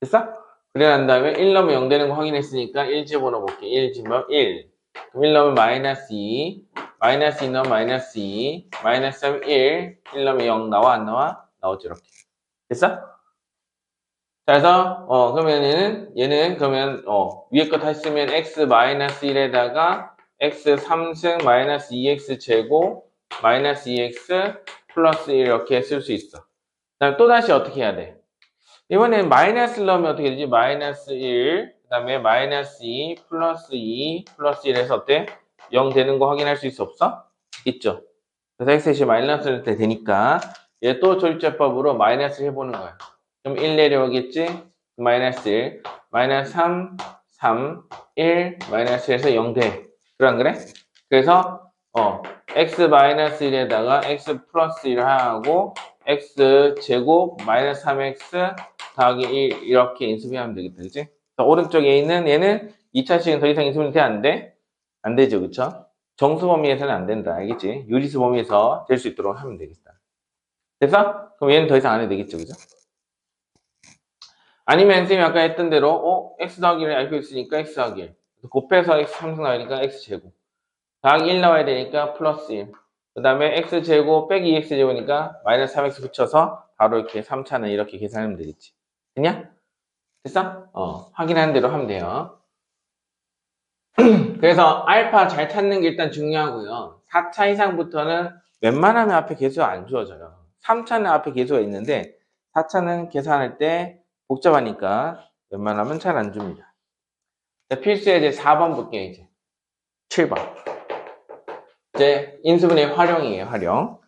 됐어? 그래 난 다음에 1 넣으면 0 되는 거 확인했으니까 1 집어넣어볼게. 1 집어넣으면 1. 그럼 1 넣으면 마이너스 2. 마이너스 2 넣으면 마이너스 2. 마이너스 3, 1. 1 넣으면 0 나와, 안 나와? 나오지, 이렇게. 됐어? 자, 그래서, 그러면 얘는, 그러면, 위에 거 다시 쓰면 x 마이너스 1에다가 x 3승 마이너스 2x 제곱 마이너스 2x 플러스 1 이렇게 쓸 수 있어. 그 다음에 또 다시 어떻게 해야 돼? 이번엔 마이너스를 넣으면 어떻게 되지? 마이너스 1, 그 다음에 마이너스 2, 플러스 2, 플러스 1 해서 어때? 0 되는 거 확인할 수 있어 없어? 있죠. 그래서 x이 마이너스일 때 되니까 얘 또 조리제법으로 마이너스 해보는 거야. 그럼 1 내려오겠지? 마이너스 1, 마이너스 3, 3, 1, 마이너스 1에서 0 돼. 그래 안 그래? 그래서 x 마이너스 1에다가 x 플러스 1 하고 x 제곱 마이너스 3x 더하기 1 이렇게 인수분해하면 되겠다, 그치? 오른쪽에 있는 얘는 2차식은 더 이상 인수분해 안 돼? 안 되죠, 그쵸? 정수 범위에서는 안 된다, 알겠지? 유리수 범위에서 될 수 있도록 하면 되겠다. 됐어? 그럼 얘는 더 이상 안 해도 되겠죠, 그죠? 아니면 선생님이 아까 했던 대로 x 더하기 1을 알고 있으니까 x 더하기 1 곱해서 x 3승 나오니까 x 제곱 더하기 1 나와야 되니까 플러스 1 그 다음에 x 제곱 빼기 2x 제곱이니까 마이너스 3x 붙여서 바로 이렇게 3차는 이렇게 계산하면 되겠지. 됐냐? 됐어? 확인하는 대로 하면 돼요. 그래서 알파 잘 찾는 게 일단 중요하고요. 4차 이상부터는 웬만하면 앞에 개수가 안 주어져요. 3차는 앞에 개수가 있는데 4차는 계산할 때 복잡하니까 웬만하면 잘 안 줍니다. 자, 필수에 이제 4번 볼게요, 이제. 7번. 이제 인수분해 활용이에요, 활용.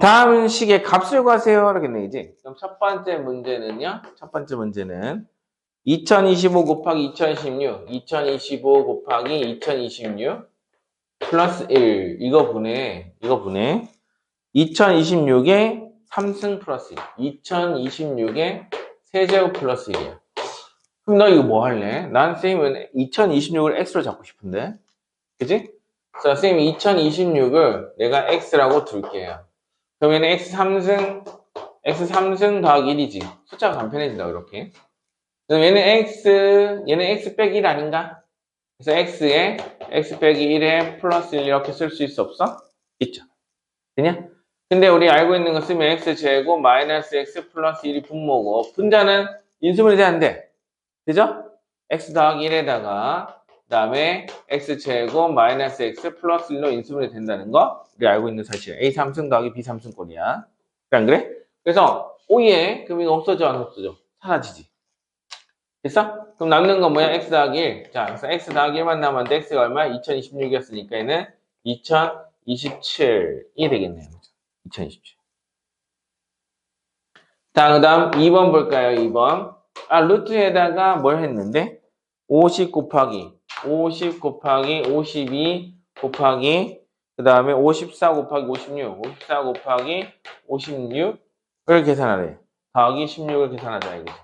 다음 식의 값을 구하세요. 이렇게 내지. 그럼 첫 번째 문제는요. 첫 번째 문제는 2025 곱하기 2016, 2025 곱하기 2026 플러스 1. 이거 분해. 2026에 3승 플러스 1. 2026에 세제곱 플러스 1이야. 그럼 너 이거 뭐 할래? 난 쌤은 2026을 x로 잡고 싶은데. 그지? 그래서 쌤이 2026을 내가 x라고 둘게요. 그러면 x3승 더하기 1이지. 숫자가 간편해진다, 이렇게. 그럼 얘는 x 빼기 1 아닌가? 그래서 x 빼기 1에 플러스 1 이렇게 쓸 수 있어 없어? 있죠. 되냐? 근데 우리 알고 있는 거 쓰면 x제곱 마이너스 x 플러스 1이 분모고, 분자는 인수분해 돼야 안 돼. 그죠? x 더하기 1에다가 그 다음에 x제곱 마이너스 x 플러스 1로 인수분해 된다는 거 우리 알고 있는 사실. a 3승 더하기 b 3승 꼴이야. 그래 안 그래? 그래서 오예 그럼 이거 없어져 안 없어져? 사라지지. 됐어? 그럼 남는 건 뭐야? x 더하기 1. 자, 그래서 x 더하기 1만 남았는데 x가 얼마야? 2026이었으니까 얘는 2027이 되겠네요. 2027. 자, 그 다음 2번 볼까요? 2번. 아, 루트에다가 뭘 했는데? 50 곱하기 52 곱하기 그 다음에 54 곱하기 56 54 곱하기 56을 계산하래. 더하기 16을 계산하자 이거죠.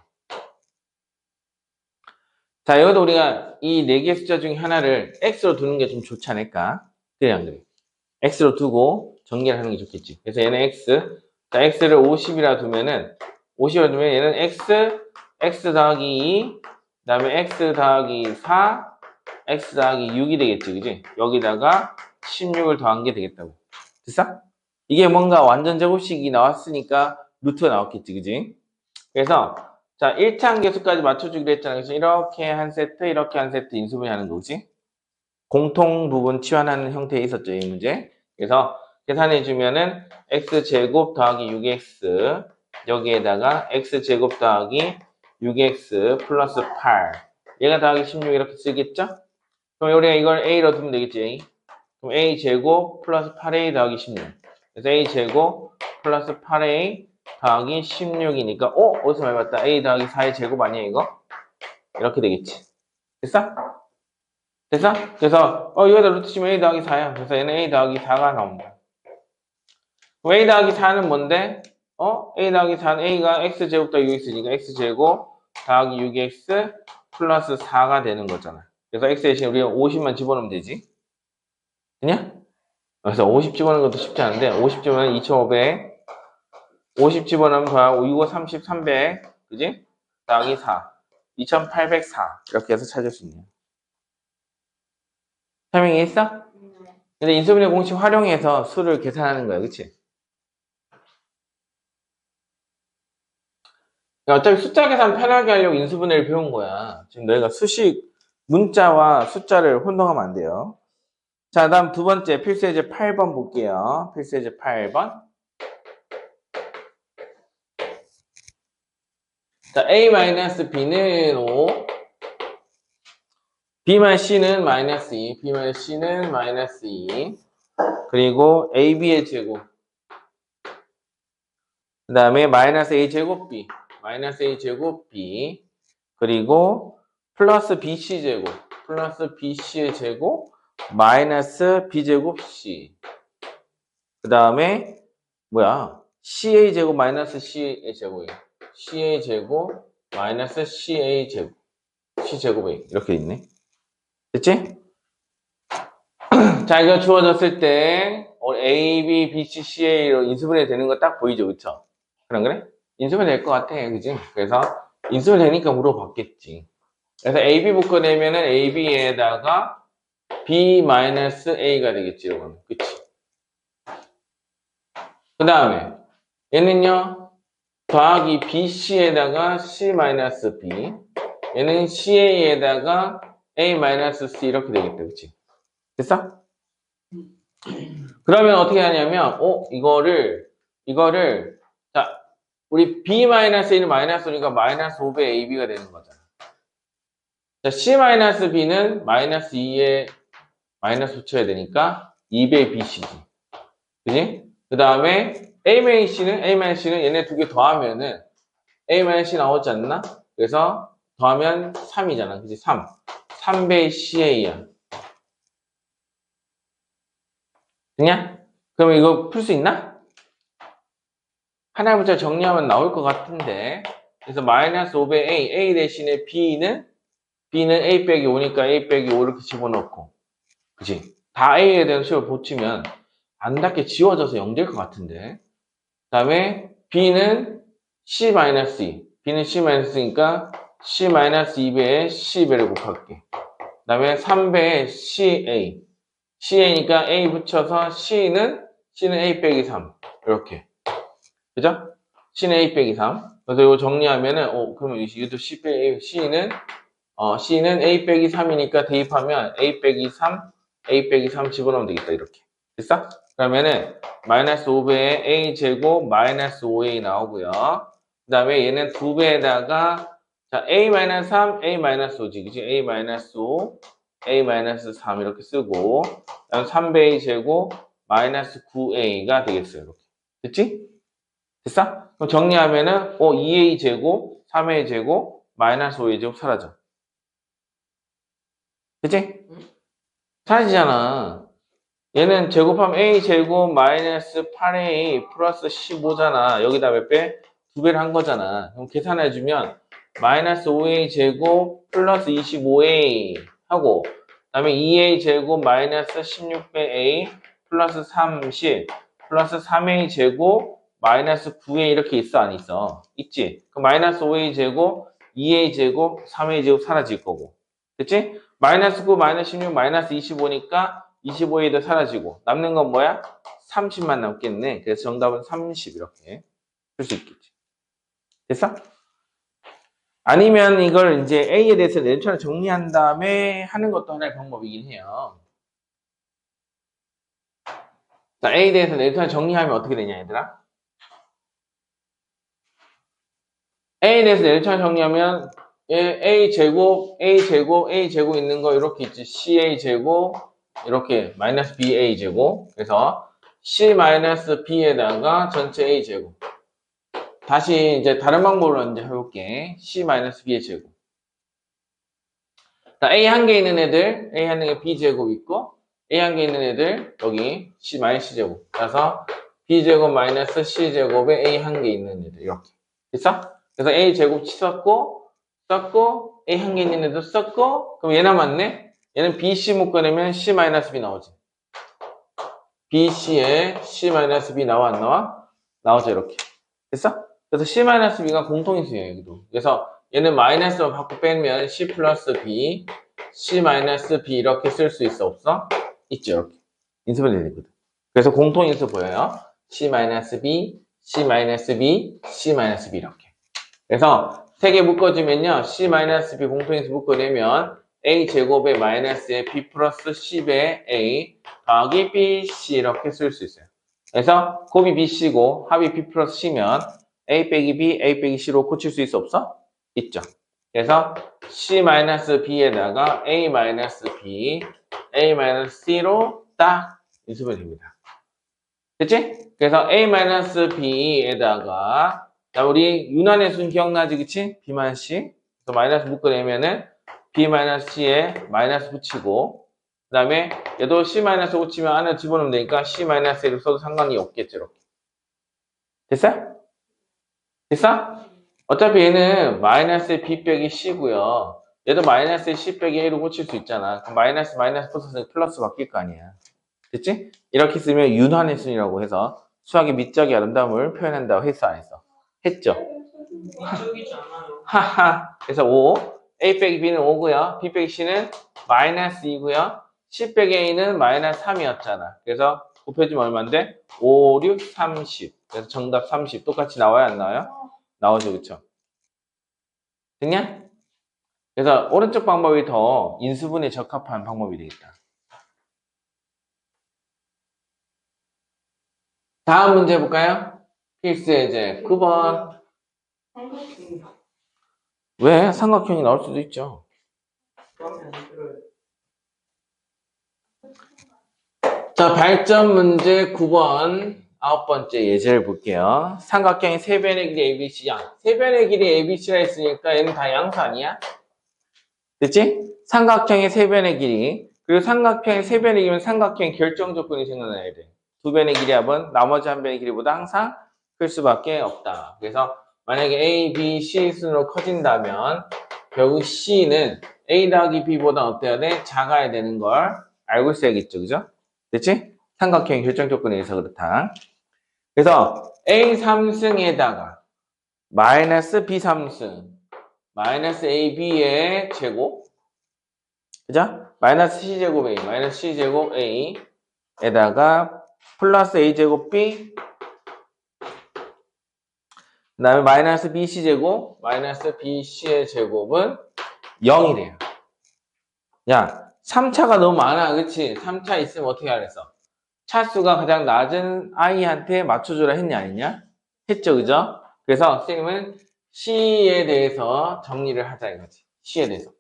자, 이것도 우리가 이 4개 숫자 중에 하나를 x로 두는 게 좀 좋지 않을까? 그래 안 그래? x로 두고 전개를 하는 게 좋겠지. 그래서 얘는 x. 자, x를 50이라 두면은 50이라 두면 얘는 x 더하기 2, 그 다음에 x 더하기 4, x 더하기 6이 되겠지, 그지? 여기다가 16을 더한 게 되겠다고. 됐어? 이게 뭔가 완전 제곱식이 나왔으니까 루트가 나왔겠지, 그지? 그래서 자, 1차항 계수까지 맞춰주기로 했잖아. 그래서 이렇게 한 세트, 이렇게 한 세트 인수분해 하는 거지. 공통 부분 치환하는 형태에 있었죠, 이 문제. 그래서 계산해주면은 x제곱 더하기 6x 여기에다가 x제곱 더하기 6x 플러스 8 얘가 더하기 16 이렇게 쓰겠죠? 그럼 우리가 이걸 a로 두면 되겠지, a. 그럼 a제곱 플러스 8a 더하기 16 그래서 a제곱 플러스 8a 더하기 16이니까 어디서 많이 봤다. a 더하기 4의 제곱 아니야 이거? 이렇게 되겠지. 됐어? 됐어? 그래서 이거다 루트 치면 a 더하기 4야. 그래서 얘는 a 더하기 4가 나온다. 그럼 a 더하기 4는 뭔데? a 더하기 4는 a가 x제곱 더하기 6x니까 x제곱 더하기 6x 플러스 4가 되는 거잖아. 그래서 x 대신 우리가 50만 집어넣으면 되지. 그냐? 그래서 50 집어넣는 것도 쉽지 않은데 50 집어넣으면 2500 50 집어넣으면 더하고 6, 5, 30, 300 그지? 더하기 4 2804 이렇게 해서 찾을 수 있네요. 설명이 있어? 근데 인수분해 공식 활용해서 수를 계산하는 거야, 그치? 그러니까 어차피 숫자 계산 편하게 하려고 인수분해를 배운 거야. 지금 너희가 수식, 문자와 숫자를 혼동하면 안 돼요. 자, 다음 두 번째 필수예제 8번 볼게요. 필수예제 8번. 자, a-b는 5, b-c는 마이너스 2, b-c는 마이너스 2, 그리고 ab의 제곱, 그 다음에 마이너스 a제곱 b, 마이너스 a제곱 b, 그리고 플러스 bc 제곱, 플러스 bc의 제곱, 마이너스 b제곱 c, 그 다음에 뭐야? ca 제곱 마이너스 ca 제곱이에요. ca 제곱 마이너스 ca 제곱, c 제곱이 이렇게 있네. 됐지? 자, 이거 주어졌을 때 A, B, B, C, CA로 인수분해 되는 거 딱 보이죠, 그쵸? 그래? 인수분해 될 것 같아, 그지? 그래서 인수분해 되니까 물어봤겠지. 그래서 AB 묶어내면은 AB에다가 B-A가 되겠지, 이거는. 그치? 그 다음에 얘는요, 더하기 BC에다가 C-B, 얘는 CA에다가 A-C 이렇게 되겠다, 그치? 됐어? 그러면 어떻게 하냐면, 이거를, 자, 우리 B-A는 마이너스 오니까 마이너스 5배 AB가 되는 거잖아. 자, C-B는 마이너스 2에 마이너스 붙여야 되니까 2배 BC지. 그지? 그 다음에 A-C는 얘네 두 개 더하면은 A-C 나오지 않나? 그래서 더하면 3이잖아. 그지? 3. 3배 CA야. 됐냐? 그럼 이거 풀 수 있나? 하나의 문자 정리하면 나올 것 같은데. 그래서 마이너스 5배 A 대신에 B는 A 빼기 5니까 A 빼기 5 이렇게 집어넣고. 그치? 다 A에 대한 수를 붙이면 안 닿게 지워져서 0 될 것 같은데. 그 다음에 B는 C-2. B는 C-2니까 C-2배에 C 배를 곱할게. 그 다음에 3배에 CA. CA니까 A 붙여서 C는 A 빼기 3. 이렇게. 그죠? C는 A 빼기 3. 그래서 이거 정리하면은, 그러면 이것도 C는 A 빼기 3이니까 대입하면 A 빼기 3, A 빼기 3 집어넣으면 되겠다, 이렇게. 됐어? 그러면은, 마이너스 5배에 A 제곱 마이너스 5A 나오고요. 그 다음에 얘는 2배에다가, 자, A 마이너스 3, A 마이너스 5지, 그치? A 마이너스 5, A 마이너스 3 이렇게 쓰고, 그 다음 3배 A 제곱 마이너스 9A가 되겠어요, 이렇게. 됐지? 됐어? 그럼 정리하면은, 2A 제곱, 3A 제곱, 마이너스 5A 제곱 사라져. 그치? 사라지잖아. 얘는 제곱하면 A 제곱 마이너스 8A 플러스 15잖아. 여기다 몇 배? 2배를 한 거잖아. 그럼 계산해주면 마이너스 5A 제곱 플러스 25A 하고 그 다음에 2A 제곱 마이너스 16배 A 플러스 30 플러스 3A 제곱 마이너스 9A 이렇게 있어 안 있어? 있지? 그럼 마이너스 5A 제곱 2A 제곱 3A 제곱 사라질 거고 됐지? 마이너스 9 마이너스 16 마이너스 25니까 25에도 사라지고 남는 건 뭐야? 30만 남겠네. 그래서 정답은 30 이렇게 쓸 수 있겠지. 됐어? 아니면 이걸 이제 A에 대해서 내처럼 정리한 다음에 하는 것도 하나의 방법이긴 해요. 자, A에 대해서 내처럼 정리하면 어떻게 되냐, 얘들아? A에 대해서 내처럼 정리하면 A 제곱, A 제곱, A 제곱 있는 거 이렇게 있지. CA 제곱 이렇게 마이너스 BA 제곱 그래서 C 마이너스 B에다가 전체 A 제곱 다시 이제 다른 방법으로 이제 해볼게. C 마이너스 B의 제곱 자, A 한 개 있는 애들 A 한 개 B 제곱 있고 A 한 개 있는 애들 여기 C 마이너스 C 제곱 그래서 B 제곱 마이너스 C 제곱에 A 한 개 있는 애들 이렇게 됐어? 그래서 A 제곱 썼고 A 한 개 있는 애도 썼고 그럼 얘 남았네? 얘는 BC 묶어내면 C 마이너스 B 나오지 BC에 C-B 나와 안 나와? 나오죠 이렇게 됐어? 그래서 C-B가 공통인수예요 여기도 그래서 얘는 마이너스만 바꿔 빼면 C 플러스 B C-B 이렇게 쓸 수 있어 없어? 있죠 이렇게 인수분 되거든 그래서 공통인수 보여요 C-B C-B C-B 이렇게 그래서 세 개 묶어주면요 C-B 공통인수 묶어내면 A 제곱에 마이너스에 B 플러스 10에 A 더하기 BC 이렇게 쓸 수 있어요. 그래서 곱이 BC고 합이 B 플러스 C면 A 빼기 B, A 빼기 C로 고칠 수 있어 없어? 있죠. 그래서 C 마이너스 B에다가 A 마이너스 B, A 마이너스 C로 딱 인수면 됩니다. 됐지? 그래서 A 마이너스 B에다가 자 우리 유난의 순 기억나지 그치? B만 C 그래서 마이너스 묶어내면은 B-C에 마이너스 붙이고 그 다음에 얘도 C- 붙이면 안에 집어넣으면 되니까 C-A를 써도 상관이 없겠죠 이렇게 됐어? 됐어? 어차피 얘는 마이너스의 B 빼기 C고요 얘도 마이너스의 C 빼기 A로 고칠 수 있잖아 그럼 마이너스 붙어서 플러스 바뀔 거 아니야 됐지? 이렇게 쓰면 윤환의 순이라고 해서 수학의 미적인 아름다움을 표현한다고 했어 안 했어? 했죠? 이쪽이지 않아요. 하하 그래서 5 A 빼기 B는 5고요. B 빼기 C는 마이너스 2고요. C 빼기 A는 마이너스 3이었잖아. 그래서 곱해주면 얼마인데? 5, 6, 30. 그래서 정답 30. 똑같이 나와요? 안 나와요? 나오죠. 그쵸? 됐냐? 그래서 오른쪽 방법이 더 인수분에 적합한 방법이 되겠다. 다음 문제 볼까요? 필수 예제 9번. 왜? 삼각형이 나올 수도 있죠. 그러면 들어요. 자, 발전 문제 9번 9번째 예제를 볼게요. 삼각형의 세변의 길이 ABC야. 세변의 길이 ABC라 했으니까 얘는 다 양수 아니야? 됐지? 삼각형의 세변의 길이 그리고 삼각형의 세변의 길이면 삼각형의 결정 조건이 생겨나야 돼. 두 변의 길이 합은 나머지 한 변의 길이보다 항상 클 수밖에 없다. 그래서 만약에 A, B, C 순으로 커진다면 결국 C는 A 더하기 B보다 어때야 돼? 작아야 되는 걸 알고 있어야겠죠. 그죠? 됐지? 삼각형 결정 조건에 의해서 그렇다. 그래서 A 3승에다가 마이너스 B 3승 마이너스 AB의 제곱 그죠? 마이너스 C제곱 A 마이너스 C제곱 A에다가 플러스 A제곱 B 그 다음에 마이너스 BC제곱, 마이너스 BC의 제곱은 0이래요. 야, 3차가 너무 많아. 그치? 3차 있으면 어떻게 하랬어? 차수가 가장 낮은 i한테 맞춰주라 했냐, 아니냐? 했죠, 그죠? 그래서 선생님은 C에 대해서 정리를 하자 이거지. C에 대해서.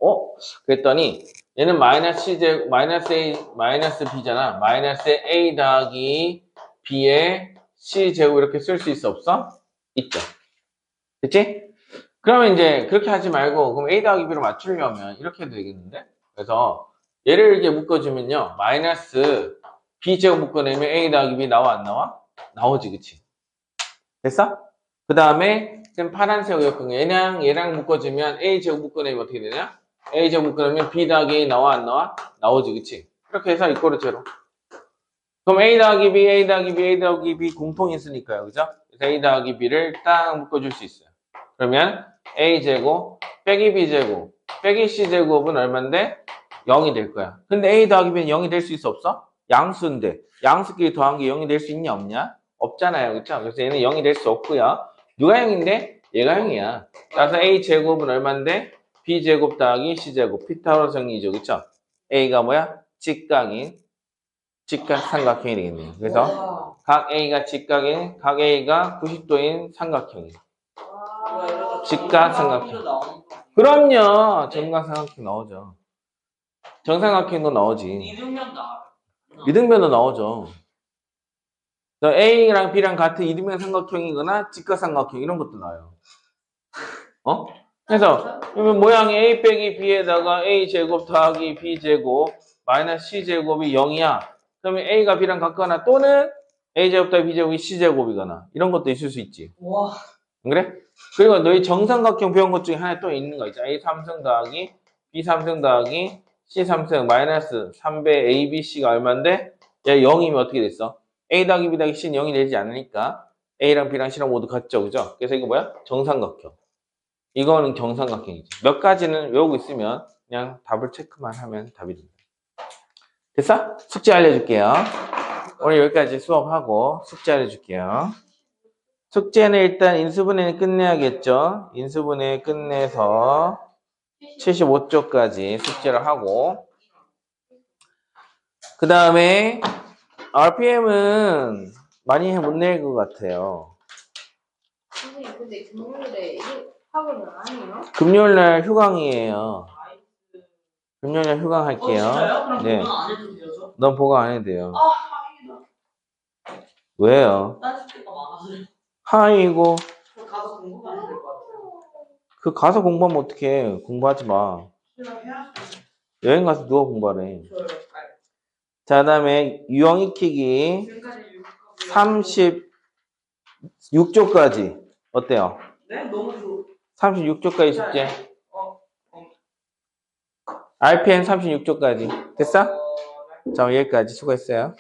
그랬더니 얘는 마이너스 C제곱, 마이너스 A, 마이너스 B잖아. 마이너스 A 더하기 B의 C제곱 이렇게 쓸 수 있어, 없어? 있죠. 그치? 그러면 이제 그렇게 하지 말고 그럼 A 더하기 B로 맞추려면 이렇게 해도 되겠는데? 그래서 얘를 이렇게 묶어주면요. 마이너스 B제곱 묶어내면 A 더하기 B 나와 안 나와? 나오지, 그치? 됐어? 그 다음에 지금 파란색 얘랑 묶어주면 A제곱 묶어내면 어떻게 되냐? A제곱 묶어내면 B 더하기 A 나와 안 나와? 나오지, 그치? 이렇게 해서 이꼬르 제로. 그럼 A 더하기 B, A 더하기 B, A 더하기 B 공통이 있으니까요, 그죠? 그래서 A 더하기 B를 딱 묶어줄 수 있어요. 그러면 A제곱 빼기 B제곱 빼기 C제곱은 얼만데? 0이 될 거야. 근데 A 더하기 B는 0이 될 수 있어, 없어? 양수인데 양수끼리 더한 게 0이 될 수 있냐, 없냐? 없잖아요, 그쵸? 그래서 얘는 0이 될 수 없고요. 누가 0인데? 얘가 0이야. 따라서 A제곱은 얼만데? B제곱 더하기 C제곱 피타고라스 정리죠, 그쵸? A가 뭐야? 직각인 직각삼각형이 되겠네요. 그래서 와. 각 A가 직각인 각 A가 90도인 삼각형이에요. 직각삼각형. 그럼요. 정각삼각형 나오죠. 정삼각형도 나오지. 이등변도 알아. 이등변도 나오죠. A랑 B랑 같은 이등변 삼각형이거나 직각삼각형 이런 것도 나와요. 그래서 모양이 A 빼기 B에다가 A제곱 더하기 B제곱 마이너스 C제곱이 0이야. 그러면 A가 B랑 같거나 또는 A제곱 더하기 B제곱이 C제곱이거나 이런 것도 있을 수 있지. 와. 안 그래? 그리고 너희 정삼각형 배운 것 중에 하나 또 있는 거 있죠. A3승 더하기 B3승 더하기 C3승 마이너스 3배 ABC가 얼마인데? 얘 0이면 어떻게 됐어? A 더하기 B 더하기 C는 0이 되지 않으니까 A랑 B랑 C랑 모두 같죠. 그죠? 그래서 이거 뭐야? 정삼각형. 이거는 정삼각형이죠. 몇 가지는 외우고 있으면 그냥 답을 체크만 하면 답이 됩니다. 됐어? 숙제 알려줄게요. 오늘 여기까지 수업하고 숙제 알려줄게요. 숙제는 일단 인수분해는 끝내야겠죠. 인수분해 끝내서 75쪽까지 숙제를 하고 그 다음에 RPM은 많이 못 낼 것 같아요. 선생님 근데 금요일에 학원은 아니에요? 금요일날 휴강이에요. 금요일날 진짜요? 휴강할게요. 그럼 네. 보강 안 해도 돼요, 저? 넌 보강 안 해도 돼요. 다행이다. 왜요? 딴 숙제가 많아서. 하이고 저 가서 공부만 해야 될 것 같아요. 그 가서 공부하면 어떡해. 공부하지 마. 그냥 해야죠. 여행 가서 누가 공부하래. 저요. 자, 그 다음에 유형 익히기 지금까지 36쪽까지 어때요? 네? 너무 좋. 36쪽까지 숙제. 어. RPN 36쪽까지 됐어? 네. 자, 여기까지 수고했어요.